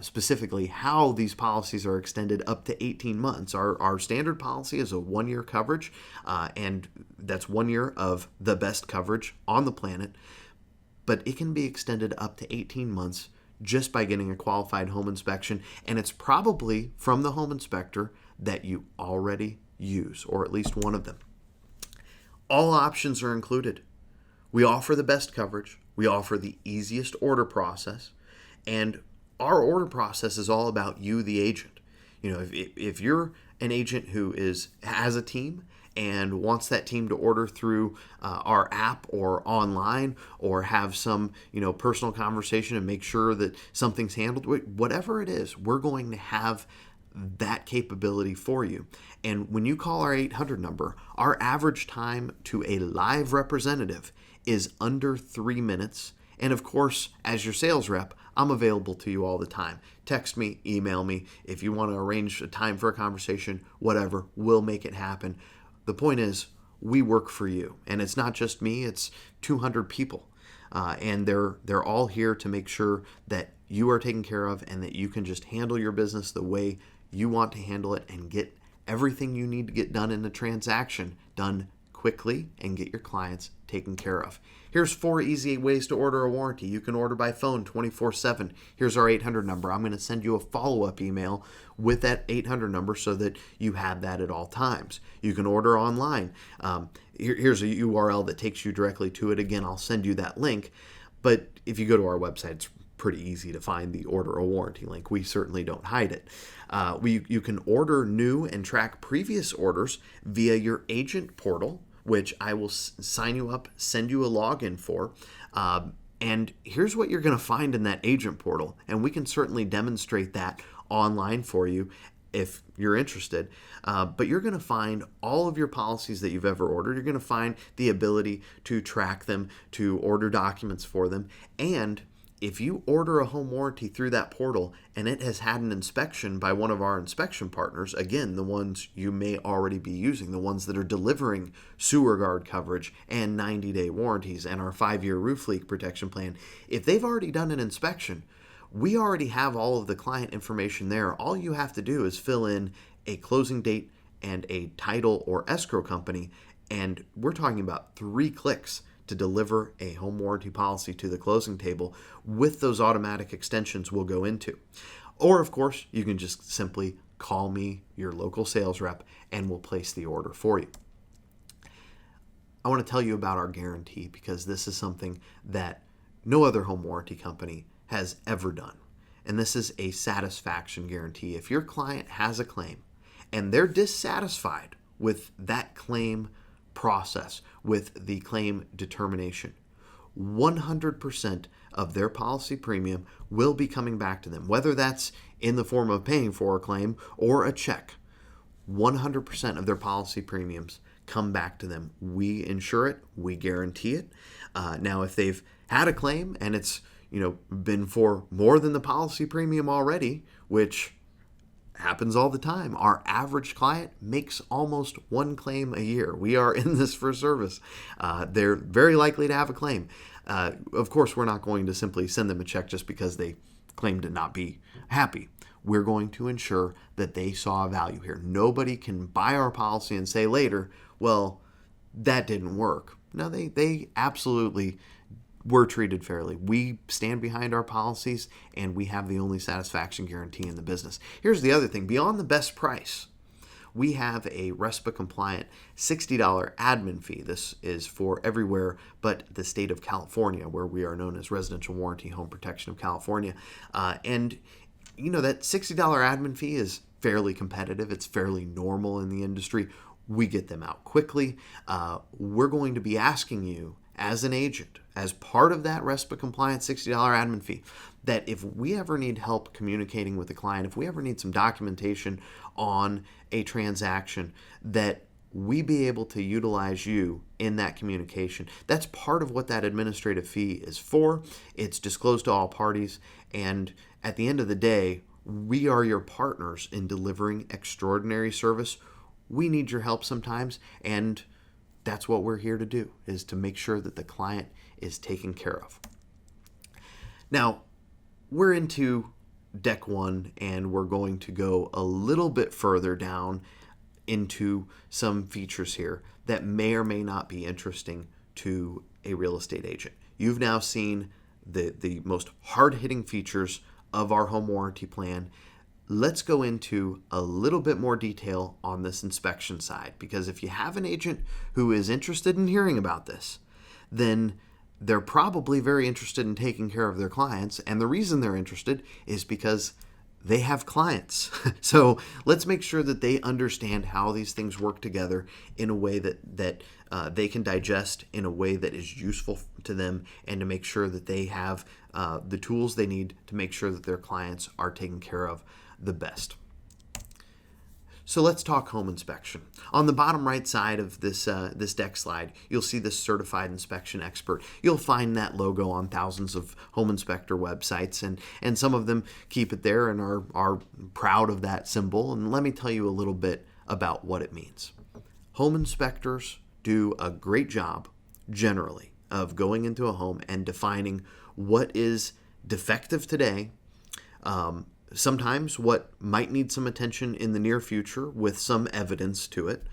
specifically how these policies are extended up to 18 months. Our standard policy is a 1-year coverage, and that's 1 year of the best coverage on the planet. But it can be extended up to 18 months just by getting a qualified home inspection. And it's probably from the home inspector that you already use, or at least one of them. All options are included. We offer the best coverage. We offer the easiest order process, and our order process is all about you, the agent. If you're an agent who has a team and wants that team to order through our app or online, or have some personal conversation and make sure that something's handled, whatever it is, we're going to have that capability for you. And when you call our 800 number, our average time to a live representative is under 3 minutes. And of course, as your sales rep, I'm available to you all the time. Text me, email me. If you want to arrange a time for a conversation, whatever, we'll make it happen. The point is, we work for you. And it's not just me, it's 200 people. And they're all here to make sure that you are taken care of and that you can just handle your business the way you want to handle it and get everything you need to get done in the transaction done quickly and get your clients taken care of. Here's 4 easy ways to order a warranty. You can order by phone 24/7. Here's our 800 number. I'm going to send you a follow-up email with that 800 number so that you have that at all times. You can order online. Here's a URL that takes you directly to it. Again, I'll send you that link. But if you go to our website, it's pretty easy to find the order a warranty link. We certainly don't hide it. You can order new and track previous orders via your agent portal, which I will sign you up, send you a login for. And here's what you're going to find in that agent portal. And we can certainly demonstrate that online for you if you're interested. But you're going to find all of your policies that you've ever ordered. You're going to find the ability to track them, to order documents for them. And if you order a home warranty through that portal and it has had an inspection by one of our inspection partners, again, the ones you may already be using, the ones that are delivering sewer guard coverage and 90-day warranties and our 5-year roof leak protection plan, if they've already done an inspection, we already have all of the client information there. All you have to do is fill in a closing date and a title or escrow company, and we're talking about 3 clicks to deliver a home warranty policy to the closing table with those automatic extensions we'll go into. Or, of course, you can just simply call me, your local sales rep, and we'll place the order for you. I want to tell you about our guarantee because this is something that no other home warranty company has ever done. And this is a satisfaction guarantee. If your client has a claim and they're dissatisfied with that claim process, with the claim determination, 100% of their policy premium will be coming back to them, whether that's in the form of paying for a claim or a check. 100% of their policy premiums come back to them. We insure it, we guarantee it. Now, if they've had a claim and it's been for more than the policy premium already, which happens all the time. Our average client makes almost 1 claim a year. We are in this for service. They're very likely to have a claim. Of course, we're not going to simply send them a check just because they claim to not be happy. We're going to ensure that they saw a value here. Nobody can buy our policy and say later, well, that didn't work. No, they absolutely were treated fairly. We stand behind our policies, and we have the only satisfaction guarantee in the business. Here's the other thing. Beyond the best price, we have a RESPA-compliant $60 admin fee. This is for everywhere but the state of California, where we are known as Residential Warranty Home Protection of California. And that $60 admin fee is fairly competitive. It's fairly normal in the industry. We get them out quickly. We're going to be asking you, as an agent, as part of that RESPA-compliant $60 admin fee, that if we ever need help communicating with the client, if we ever need some documentation on a transaction, that we be able to utilize you in that communication. That's part of what that administrative fee is for. It's disclosed to all parties, and at the end of the day, we are your partners in delivering extraordinary service. We need your help sometimes, and that's what we're here to do, is to make sure that the client is taken care of. Now, we're into deck 1, and we're going to go a little bit further down into some features here that may or may not be interesting to a real estate agent. You've now seen the most hard-hitting features of our home warranty plan. Let's go into a little bit more detail on this inspection side, because if you have an agent who is interested in hearing about this, then they're probably very interested in taking care of their clients. And the reason they're interested is because they have clients. So let's make sure that they understand how these things work together in a way that they can digest, in a way that is useful to them, and to make sure that they have the tools they need to make sure that their clients are taken care of the best. So let's talk home inspection. On the bottom right side of this deck slide, you'll see this certified inspection expert. You'll find that logo on thousands of home inspector websites, and some of them keep it there and are proud of that symbol. And let me tell you a little bit about what it means. Home inspectors do a great job, generally, of going into a home and defining what is defective today, sometimes what might need some attention in the near future with some evidence to it.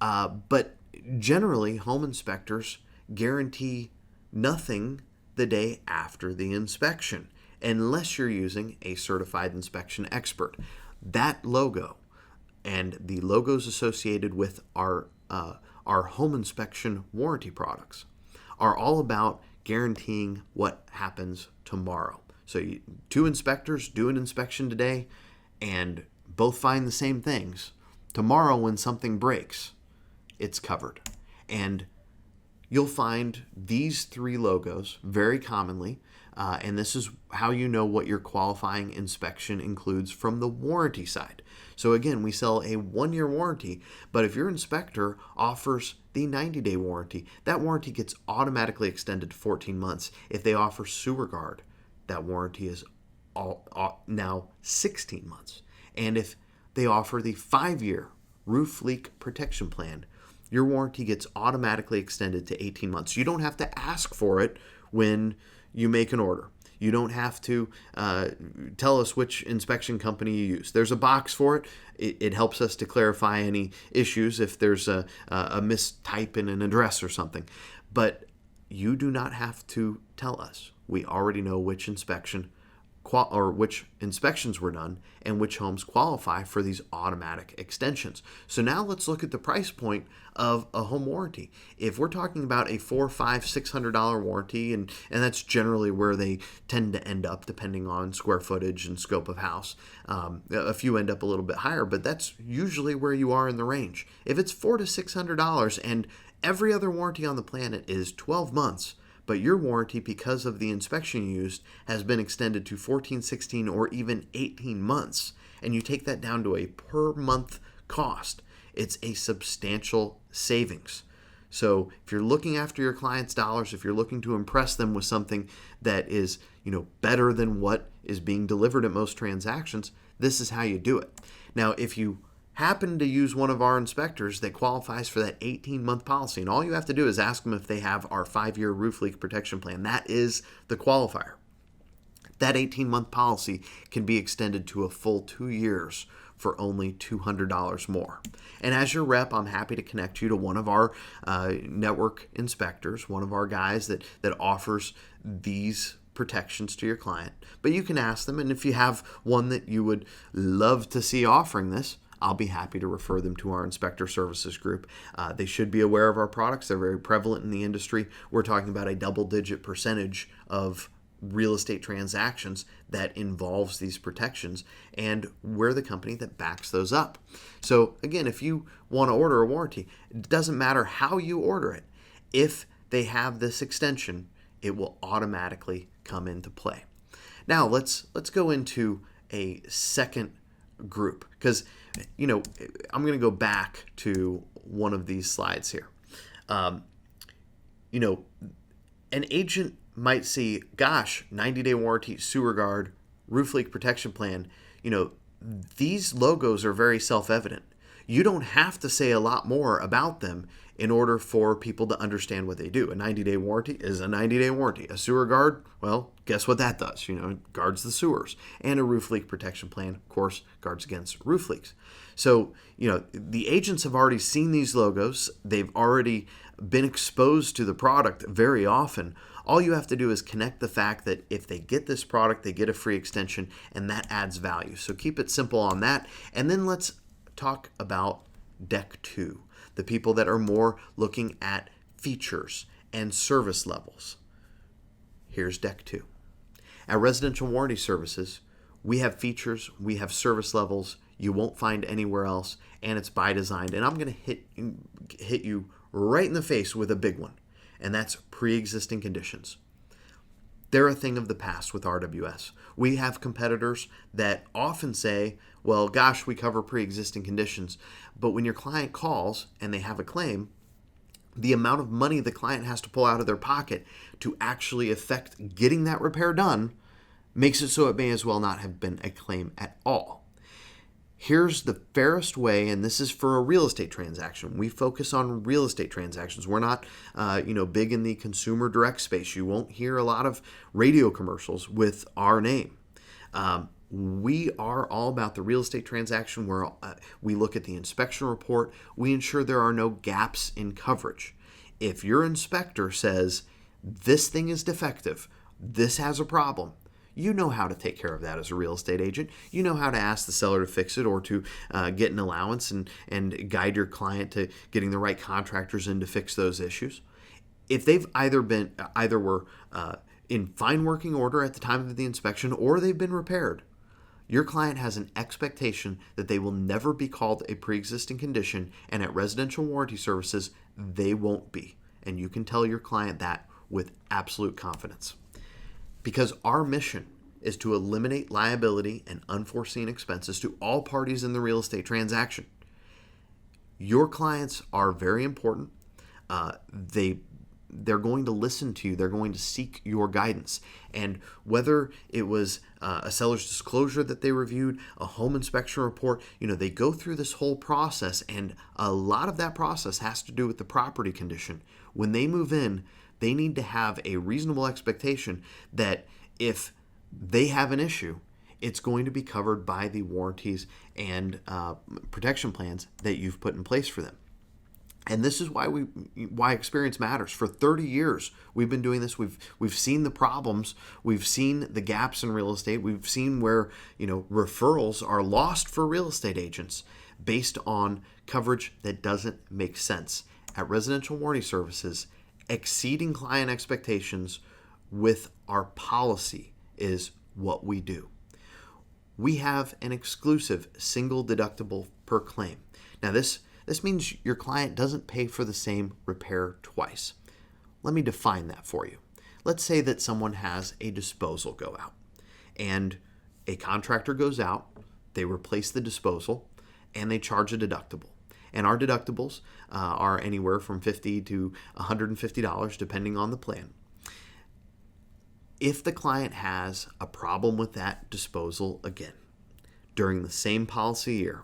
But generally, home inspectors guarantee nothing the day after the inspection, unless you're using a certified inspection expert. That logo and the logos associated with our home inspection warranty products are all about guaranteeing what happens tomorrow. So two inspectors do an inspection today and both find the same things. Tomorrow, when something breaks, it's covered. And you'll find these three logos very commonly, and this is how you know what your qualifying inspection includes from the warranty side. So again, we sell a 1-year warranty, but if your inspector offers the 90-day warranty, that warranty gets automatically extended to 14 months. If they offer Sewer Guard, that warranty is now 16 months. And if they offer the 5-year roof leak protection plan, your warranty gets automatically extended to 18 months. You don't have to ask for it when you make an order. You don't have to tell us which inspection company you use. There's a box for it. It helps us to clarify any issues if there's a mistype in an address or something. But you do not have to tell us. We already know which which inspections were done and which homes qualify for these automatic extensions. So now let's look at the price point of a home warranty. If we're talking about a $400, $500, $600 warranty, and that's generally where they tend to end up depending on square footage and scope of house. A few end up a little bit higher, but that's usually where you are in the range. If it's $400 to $600 and every other warranty on the planet is 12 months, but your warranty, because of the inspection you used, has been extended to 14, 16, or even 18 months, and you take that down to a per month cost, it's a substantial savings. So if you're looking after your clients' dollars, if you're looking to impress them with something that is, better than what is being delivered at most transactions, this is how you do it. Now, if you happen to use one of our inspectors that qualifies for that 18-month policy, and all you have to do is ask them if they have our 5-year roof leak protection plan. That is the qualifier. That 18-month policy can be extended to a full 2 years for only $200 more. And as your rep, I'm happy to connect you to one of our network inspectors, one of our guys that offers these protections to your client. But you can ask them, and if you have one that you would love to see offering this, I'll be happy to refer them to our inspector services group. They should be aware of our products. They're very prevalent in the industry. We're talking about a double-digit percentage of real estate transactions that involves these protections, and we're the company that backs those up. So again, if you want to order a warranty, it doesn't matter how you order it. If they have this extension, it will automatically come into play. Now let's go into a second group, because I'm going to go back to one of these slides here. An agent might see, gosh, 90-day warranty, Sewer Guard, roof leak protection plan. These logos are very self-evident. You don't have to say a lot more about them in order for people to understand what they do. A 90-day warranty is a 90-day warranty. A Sewer Guard, well, guess what that does? It guards the sewers. And a roof leak protection plan, of course, guards against roof leaks. So, the agents have already seen these logos. They've already been exposed to the product very often. All you have to do is connect the fact that if they get this product, they get a free extension, and that adds value. So keep it simple on that. And then let's talk about Deck 2. The people that are more looking at features and service levels. Here's deck two. At Residential Warranty Services, we have features, we have service levels you won't find anywhere else, and it's by design. And I'm going to hit you right in the face with a big one, and that's pre-existing conditions. They're a thing of the past with RWS. We have competitors that often say, well, gosh, we cover pre-existing conditions. But when your client calls and they have a claim, the amount of money the client has to pull out of their pocket to actually effect getting that repair done makes it so it may as well not have been a claim at all. Here's the fairest way, and this is for a real estate transaction. We focus on real estate transactions. We're not, big in the consumer direct space. You won't hear a lot of radio commercials with our name. We are all about the real estate transaction where we look at the inspection report. We ensure there are no gaps in coverage. If your inspector says, this thing is defective, this has a problem, you know how to take care of that as a real estate agent. You know how to ask the seller to fix it or to get an allowance and guide your client to getting the right contractors in to fix those issues. If they've either were in fine working order at the time of the inspection or they've been repaired, your client has an expectation that they will never be called a pre-existing condition, and at Residential Warranty Services, they won't be. And you can tell your client that with absolute confidence. Because our mission is to eliminate liability and unforeseen expenses to all parties in the real estate transaction. Your clients are very important. They're going to listen to you. They're going to seek your guidance. And whether it was a seller's disclosure that they reviewed, a home inspection report, they go through this whole process, and a lot of that process has to do with the property condition. When they move in, they need to have a reasonable expectation that if they have an issue, it's going to be covered by the warranties and protection plans that you've put in place for them. And this is why experience matters. For 30 years, we've been doing this. We've seen the problems. We've seen the gaps in real estate. We've seen where referrals are lost for real estate agents based on coverage that doesn't make sense. At Residential Warranty Services, exceeding client expectations with our policy is what we do. We have an exclusive single deductible per claim. Now this means your client doesn't pay for the same repair twice. Let me define that for you. Let's say that someone has a disposal go out, and a contractor goes out, they replace the disposal, and they charge a deductible. And our deductibles are anywhere from $50 to $150 depending on the plan. If the client has a problem with that disposal again during the same policy year,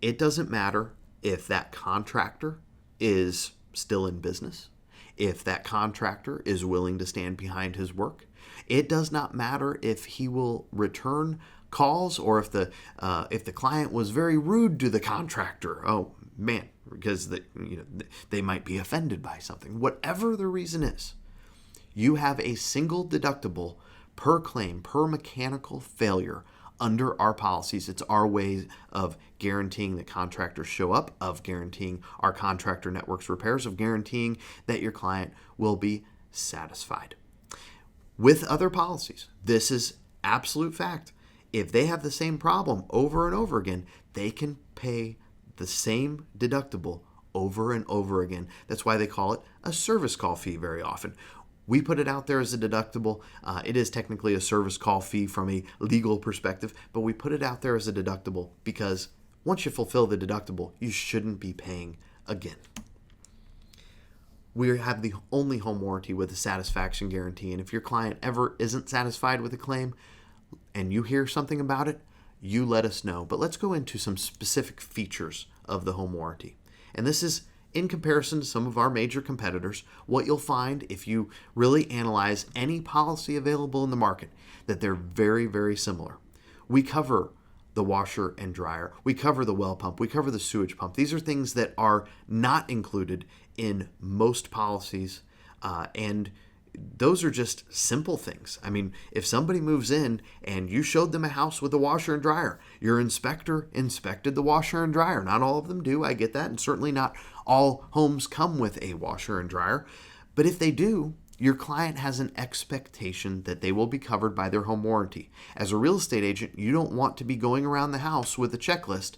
it doesn't matter if that contractor is still in business, if that contractor is willing to stand behind his work. It does not matter if he will return calls or if the client was very rude to the contractor. Oh man, because they might be offended by something. Whatever the reason is, you have a single deductible per claim, per mechanical failure under our policies. It's our way of guaranteeing that contractors show up, of guaranteeing our contractor network's repairs, of guaranteeing that your client will be satisfied. With other policies, this is absolute fact. If they have the same problem over and over again, they can pay the same deductible over and over again. That's why they call it a service call fee very often. We put it out there as a deductible. It is technically a service call fee from a legal perspective, but we put it out there as a deductible because once you fulfill the deductible, you shouldn't be paying again. We have the only home warranty with a satisfaction guarantee, and if your client ever isn't satisfied with a claim and you hear something about it, you let us know. But let's go into some specific features of the home warranty. And this is in comparison to some of our major competitors, what you'll find if you really analyze any policy available in the market, that they're very, very similar. We cover the washer and dryer. We cover the well pump. We cover the sewage pump. These are things that are not included in most policies, and those are just simple things. I mean, if somebody moves in and you showed them a house with a washer and dryer, your inspector inspected the washer and dryer. Not all of them do, I get that, and certainly not all homes come with a washer and dryer. But if they do, Your client has an expectation that they will be covered by their home warranty. As a real estate agent, you don't want to be going around the house with a checklist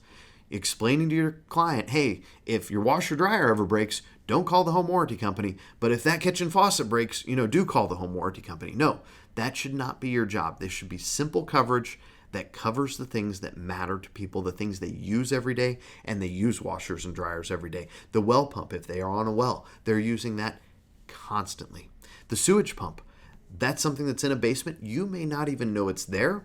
explaining to your client, hey, if your washer dryer ever breaks, don't call the home warranty company. But if that kitchen faucet breaks, do call the home warranty company. No, that should not be your job. This should be simple coverage that covers the things that matter to people, the things they use every day, and they use washers and dryers every day. The well pump, if they are on a well, they're using that constantly. The sewage pump, that's something that's in a basement. You may not even know it's there.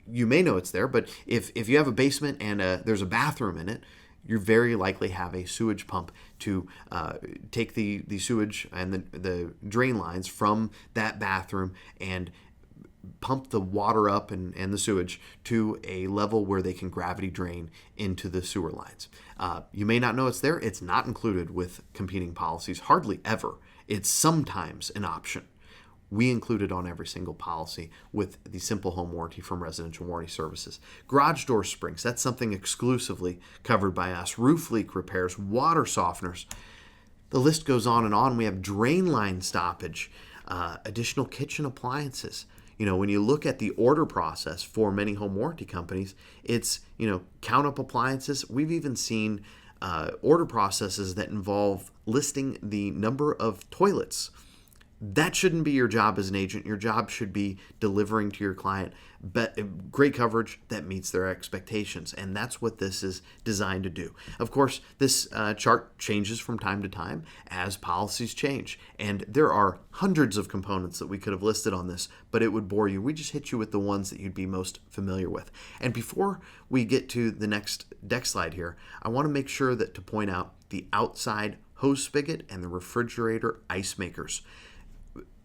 You may know it's there, but if you have a basement and there's a bathroom in it, you very likely have a sewage pump to take the sewage and the drain lines from that bathroom and pump the water up and the sewage to a level where they can gravity drain into the sewer lines. You may not know it's there. It's not included with competing policies, hardly ever. It's sometimes an option. We include it on every single policy with the simple home warranty from Residential Warranty Services. Garage door springs, that's something exclusively covered by us. Roof leak repairs, water softeners. The list goes on and on. We have drain line stoppage, additional kitchen appliances. When you look at the order process for many home warranty companies, it's, count up appliances. We've even seen order processes that involve listing the number of toilets. That shouldn't be your job as an agent. Your job should be delivering to your client great coverage that meets their expectations. And that's what this is designed to do. Of course, this chart changes from time to time as policies change. And there are hundreds of components that we could have listed on this, but it would bore you. We just hit you with the ones that you'd be most familiar with. And before we get to the next deck slide here, I want to make sure that to point out the outside hose spigot and the refrigerator ice makers.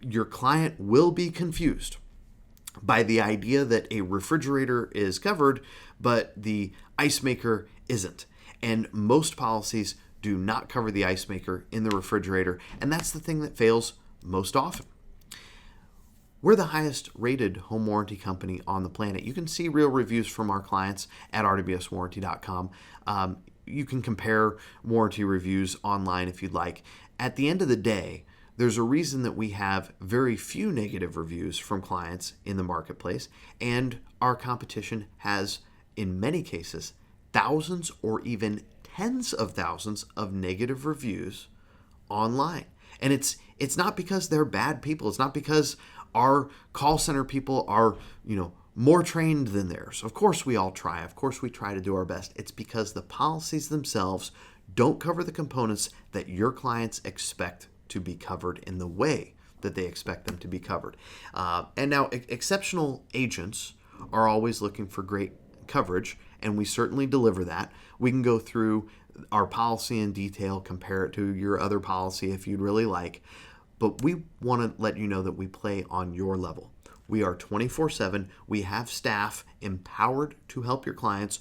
Your client will be confused by the idea that a refrigerator is covered, but the ice maker isn't. And most policies do not cover the ice maker in the refrigerator, and that's the thing that fails most often. We're the highest rated home warranty company on the planet. You can see real reviews from our clients at rwswarranty.com. You can compare warranty reviews online if you'd like. At the end of the day, there's a reason that we have very few negative reviews from clients in the marketplace, and our competition has, in many cases, thousands or even tens of thousands of negative reviews online. And it's not because they're bad people. It's not because our call center people are, more trained than theirs. Of course we all try. Of course we try to do our best. It's because the policies themselves don't cover the components that your clients expect to be covered in the way that they expect them to be covered. And now exceptional agents are always looking for great coverage, and we certainly deliver that. We can go through our policy in detail, compare it to your other policy if you'd really like, but we want to let you know that we play on your level. We are 24/7. We have staff empowered to help your clients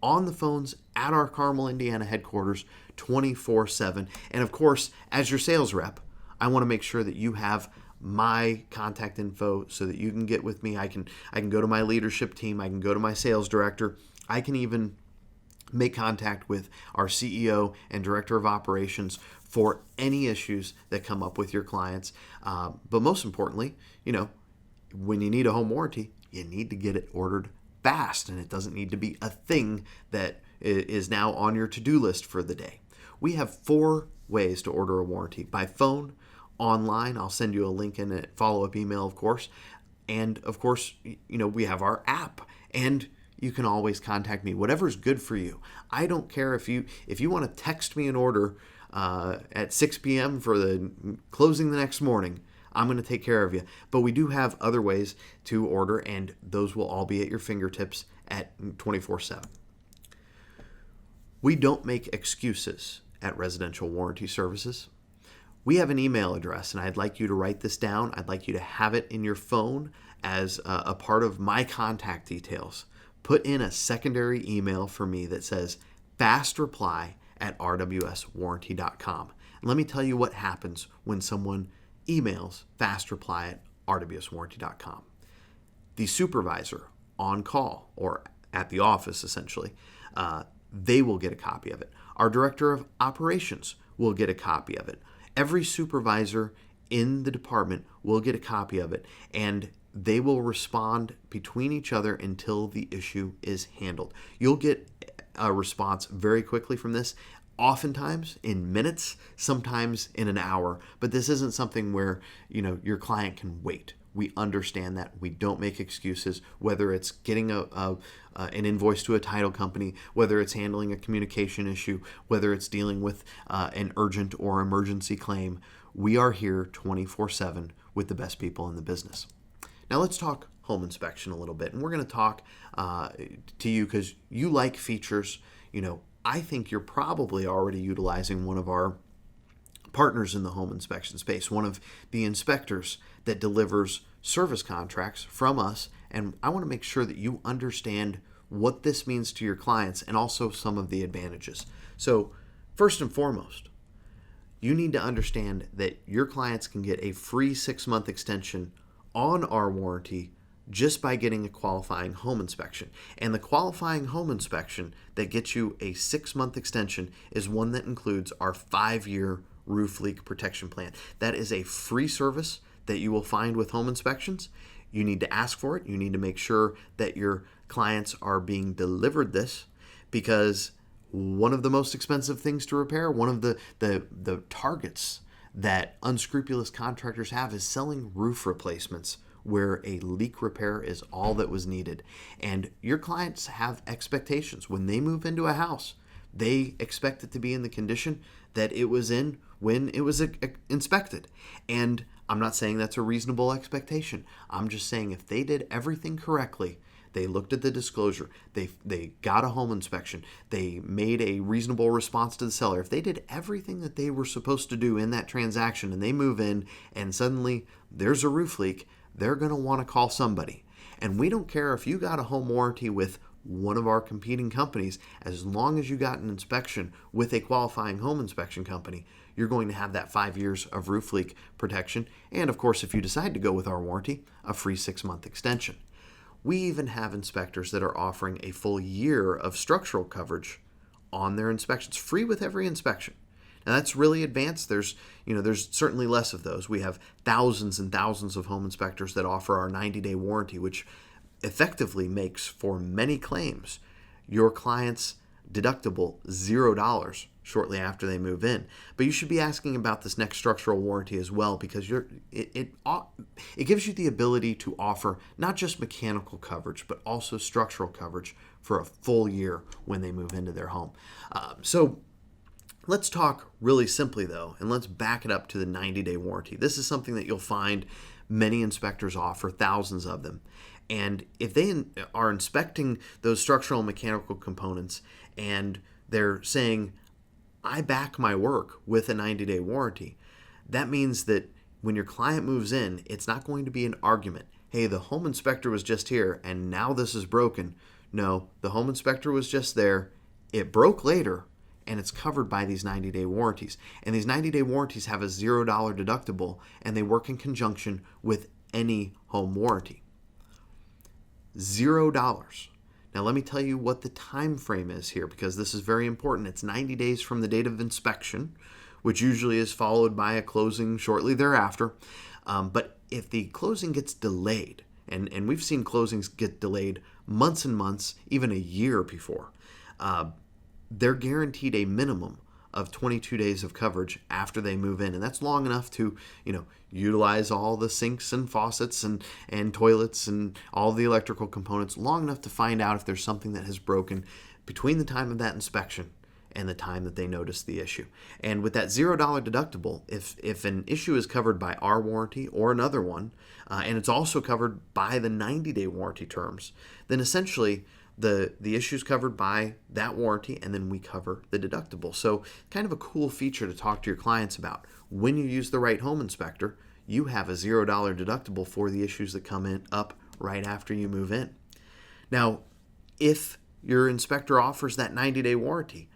on the phones at our Carmel, Indiana headquarters 24/7. And of course, as your sales rep, I want to make sure that you have my contact info so that you can get with me. I can go to my leadership team. I can go to my sales director. I can even make contact with our CEO and director of operations for any issues that come up with your clients. But most importantly, when you need a home warranty, you need to get it ordered fast, and it doesn't need to be a thing that is now on your to-do list for the day. We have 4 ways to order a warranty: by phone, online. I'll send you a link in a follow-up email, of course. And of course, we have our app, and you can always contact me. Whatever's good for you. I don't care if you want to text me an order at 6 p.m. for the closing the next morning. I'm going to take care of you. But we do have other ways to order, and those will all be at your fingertips at 24/7. We don't make excuses at Residential Warranty Services. We have an email address, and I'd like you to write this down. I'd like you to have it in your phone as a part of my contact details. Put in a secondary email for me that says fastreply@rwswarranty.com. And let me tell you what happens when someone emails fastreply@rwswarranty.com. The supervisor on call, or at the office essentially, they will get a copy of it. Our director of operations will get a copy of it. Every supervisor in the department will get a copy of it, and they will respond between each other until the issue is handled. You'll get a response very quickly from this, oftentimes in minutes, sometimes in an hour, but this isn't something where, your client can wait. We understand that. We don't make excuses, whether it's getting an invoice to a title company, whether it's handling a communication issue, whether it's dealing with an urgent or emergency claim. We are here 24/7 with the best people in the business. Now let's talk home inspection a little bit. And we're going to talk to you because you like features. I think you're probably already utilizing one of our partners in the home inspection space, one of the inspectors that delivers service contracts from us. And I want to make sure that you understand what this means to your clients and also some of the advantages. So first and foremost, you need to understand that your clients can get a free 6-month extension on our warranty just by getting a qualifying home inspection. And the qualifying home inspection that gets you a 6-month extension is one that includes our 5-year roof leak protection plan. That is a free service that you will find with home inspections. You need to ask for it. You need to make sure that your clients are being delivered this, because one of the most expensive things to repair, one of the targets that unscrupulous contractors have is selling roof replacements where a leak repair is all that was needed. And your clients have expectations. When they move into a house, they expect it to be in the condition that it was in when it was inspected. And I'm not saying that's a reasonable expectation. I'm just saying if they did everything correctly, they looked at the disclosure, they got a home inspection, they made a reasonable response to the seller. If they did everything that they were supposed to do in that transaction and they move in and suddenly there's a roof leak, they're going to want to call somebody. And we don't care if you got a home warranty with one of our competing companies, as long as you got an inspection with a qualifying home inspection company, you're going to have that 5 years of roof leak protection. And of course, if you decide to go with our warranty, a free 6-month extension. We even have inspectors that are offering a full year of structural coverage on their inspections, free with every inspection. Now that's really advanced. There's certainly less of those. We have thousands and thousands of home inspectors that offer our 90-day warranty, which effectively makes for many claims your client's deductible $0 shortly after they move in. But you should be asking about this next structural warranty as well, because it gives you the ability to offer not just mechanical coverage, but also structural coverage for a full year when they move into their home. So let's talk really simply though, and let's back it up to the 90-day warranty. This is something that you'll find many inspectors offer, thousands of them. And if they are inspecting those structural and mechanical components and they're saying, I back my work with a 90-day warranty, that means that when your client moves in, it's not going to be an argument. Hey, the home inspector was just here and now this is broken. No, the home inspector was just there. It broke later and it's covered by these 90-day warranties. And these 90-day warranties have a $0 deductible and they work in conjunction with any home warranty. $0. Now let me tell you what the time frame is here, because this is very important. It's 90 days from the date of inspection, which usually is followed by a closing shortly thereafter. But if the closing gets delayed, and we've seen closings get delayed months and months, even a year before, they're guaranteed a minimum of 22 days of coverage after they move in. And that's long enough to, utilize all the sinks and faucets and toilets and all the electrical components, long enough to find out if there's something that has broken between the time of that inspection and the time that they notice the issue. And with that $0 deductible, if an issue is covered by our warranty or another one, and it's also covered by the 90-day warranty terms, then essentially the issue is covered by that warranty, and then we cover the deductible. So kind of a cool feature to talk to your clients about. When you use the right home inspector, you have a $0 deductible for the issues that come up right after you move in. Now, if your inspector offers that 90-day warranty,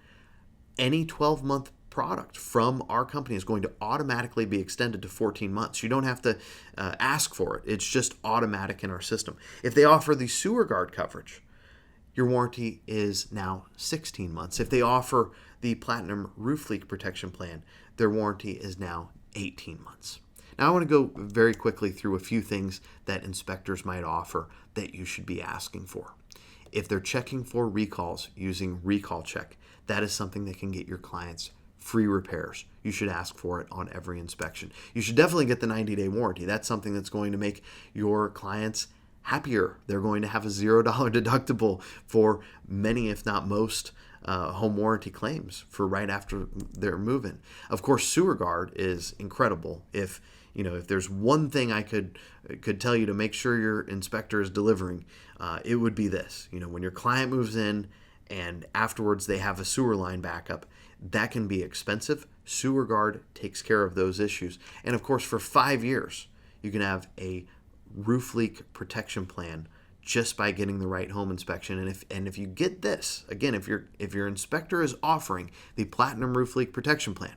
any 12-month product from our company is going to automatically be extended to 14 months. You don't have to ask for it. It's just automatic in our system. If they offer the sewer guard coverage, your warranty is now 16 months. If they offer the Platinum Roof Leak Protection Plan, their warranty is now 18 months. Now I want to go very quickly through a few things that inspectors might offer that you should be asking for. If they're checking for recalls using Recall Check, that is something that can get your clients free repairs. You should ask for it on every inspection. You should definitely get the 90-day warranty. That's something that's going to make your clients happier. They're going to have a $0 deductible for many, if not most, home warranty claims for right after they're moving. Of course, Sewer Guard is incredible. If there's one thing I could tell you to make sure your inspector is delivering, it would be this. When your client moves in and afterwards they have a sewer line backup, that can be expensive. Sewer Guard takes care of those issues. And of course, for 5 years, you can have a roof leak protection plan just by getting the right home inspection. And if you get this, again, if your inspector is offering the Platinum Roof Leak Protection Plan,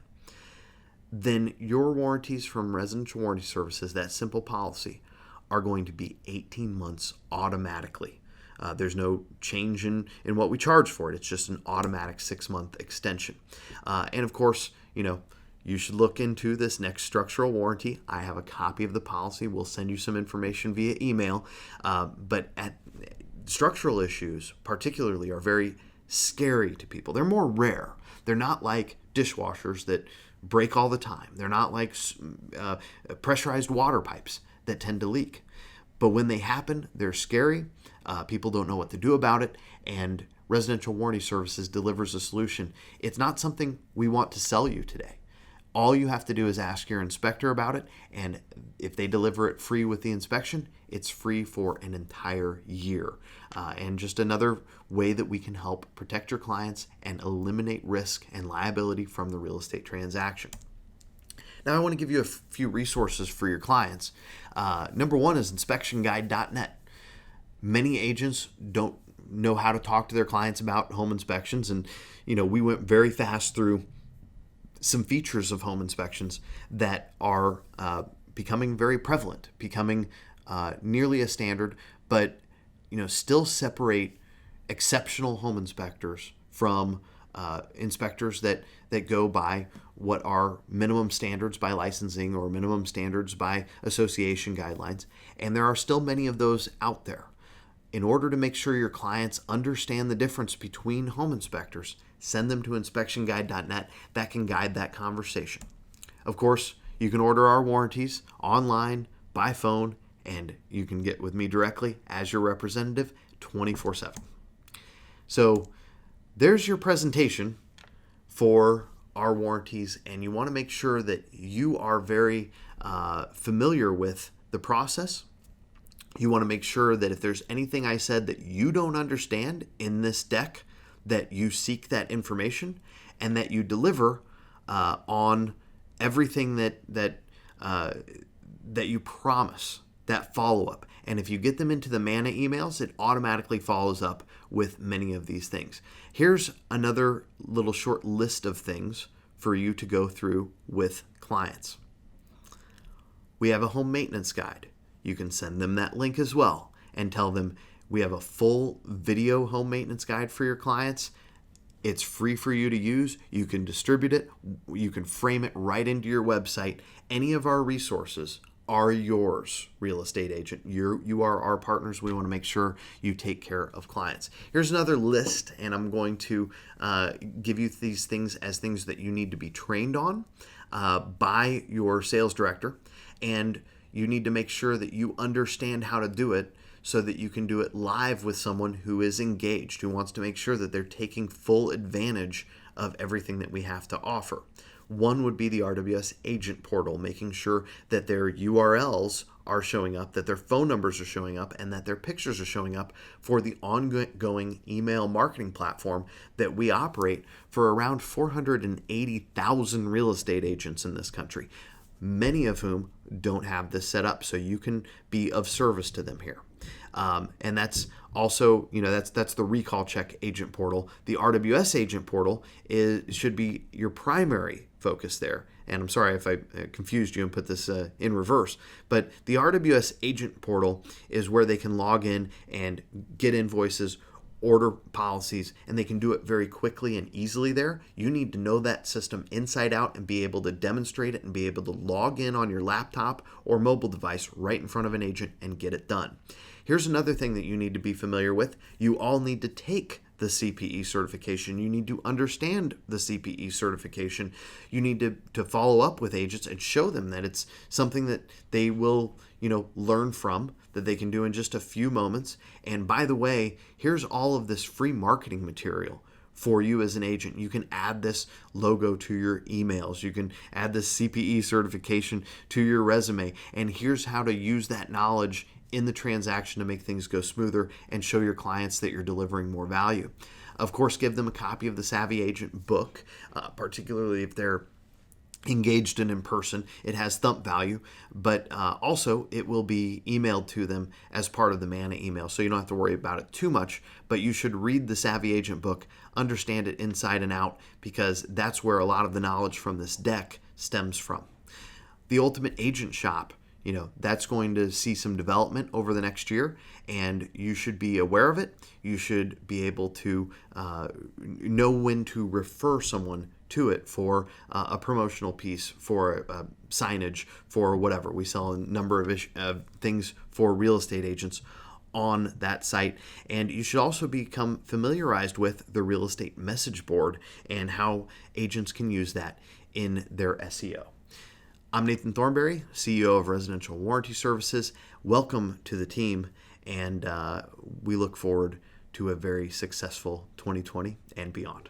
then your warranties from Residential Warranty Services, that simple policy, are going to be 18 months automatically. There's no change in what we charge for it. It's just an automatic 6-month extension. And of course, you should look into this next structural warranty. I have a copy of the policy. We'll send you some information via email. But structural issues particularly are very scary to people. They're more rare. They're not like dishwashers that break all the time. They're not like pressurized water pipes that tend to leak. But when they happen, they're scary. People don't know what to do about it, and Residential Warranty Services delivers a solution. It's not something we want to sell you today. All you have to do is ask your inspector about it, and if they deliver it free with the inspection, it's free for an entire year. And just another way that we can help protect your clients and eliminate risk and liability from the real estate transaction. Now, I want to give you a few resources for your clients. Number one is inspectionguide.net. Many agents don't know how to talk to their clients about home inspections, and we went very fast through some features of home inspections that are becoming very prevalent, becoming nearly a standard, but still separate exceptional home inspectors from inspectors that go by what are minimum standards by licensing or minimum standards by association guidelines. And there are still many of those out there. In order to make sure your clients understand the difference between home inspectors, send them to inspectionguide.net. That can guide that conversation. Of course, you can order our warranties online, by phone, and you can get with me directly as your representative 24/7. So there's your presentation for our warranties, and you want to make sure that you are very familiar with the process. You want to make sure that if there's anything I said that you don't understand in this deck, that you seek that information and that you deliver on everything that you promise, that follow-up. And if you get them into the MANA emails, it automatically follows up with many of these things. Here's another little short list of things for you to go through with clients. We have a home maintenance guide. You can send them that link as well and tell them we have a full video home maintenance guide for your clients. It's free for you to use. You can distribute it. You can frame it right into your website. Any of our resources are yours, real estate agent. You are our partners. We want to make sure you take care of clients. Here's another list, and I'm going to give you these things as things that you need to be trained on by your sales director. And you need to make sure that you understand how to do it so that you can do it live with someone who is engaged, who wants to make sure that they're taking full advantage of everything that we have to offer. One would be the RWS agent portal, making sure that their URLs are showing up, that their phone numbers are showing up, and that their pictures are showing up for the ongoing email marketing platform that we operate for around 480,000 real estate agents in this country, many of whom don't have this set up, so you can be of service to them here. And that's also, that's the Recall Check agent portal. The RWS agent portal should be your primary focus there. And I'm sorry if I confused you and put this in reverse, but the RWS agent portal is where they can log in and get invoices, order policies, and they can do it very quickly and easily there. You need to know that system inside out and be able to demonstrate it and be able to log in on your laptop or mobile device right in front of an agent and get it done. Here's another thing that you need to be familiar with. You all need to take the CPE certification. You need to understand the CPE certification. You need to follow up with agents and show them that it's something that they will, learn from, that they can do in just a few moments. And by the way, here's all of this free marketing material for you as an agent. You can add this logo to your emails. You can add this CPE certification to your resume. And here's how to use that knowledge in the transaction to make things go smoother and show your clients that you're delivering more value. Of course, give them a copy of the Savvy Agent book, particularly if they're engaged in person. It has thump value, but also it will be emailed to them as part of the Manna email, so you don't have to worry about it too much. But you should read the Savvy Agent book, understand it inside and out, because that's where a lot of the knowledge from this deck stems from. The Ultimate Agent Shop, that's going to see some development over the next year, and you should be aware of it. You should be able to know when to refer someone to it for a promotional piece, for signage, for whatever. We sell a number of things for real estate agents on that site. And you should also become familiarized with the real estate message board and how agents can use that in their SEO. I'm Nathan Thornberry, CEO of Residential Warranty Services. Welcome to the team, and we look forward to a very successful 2020 and beyond.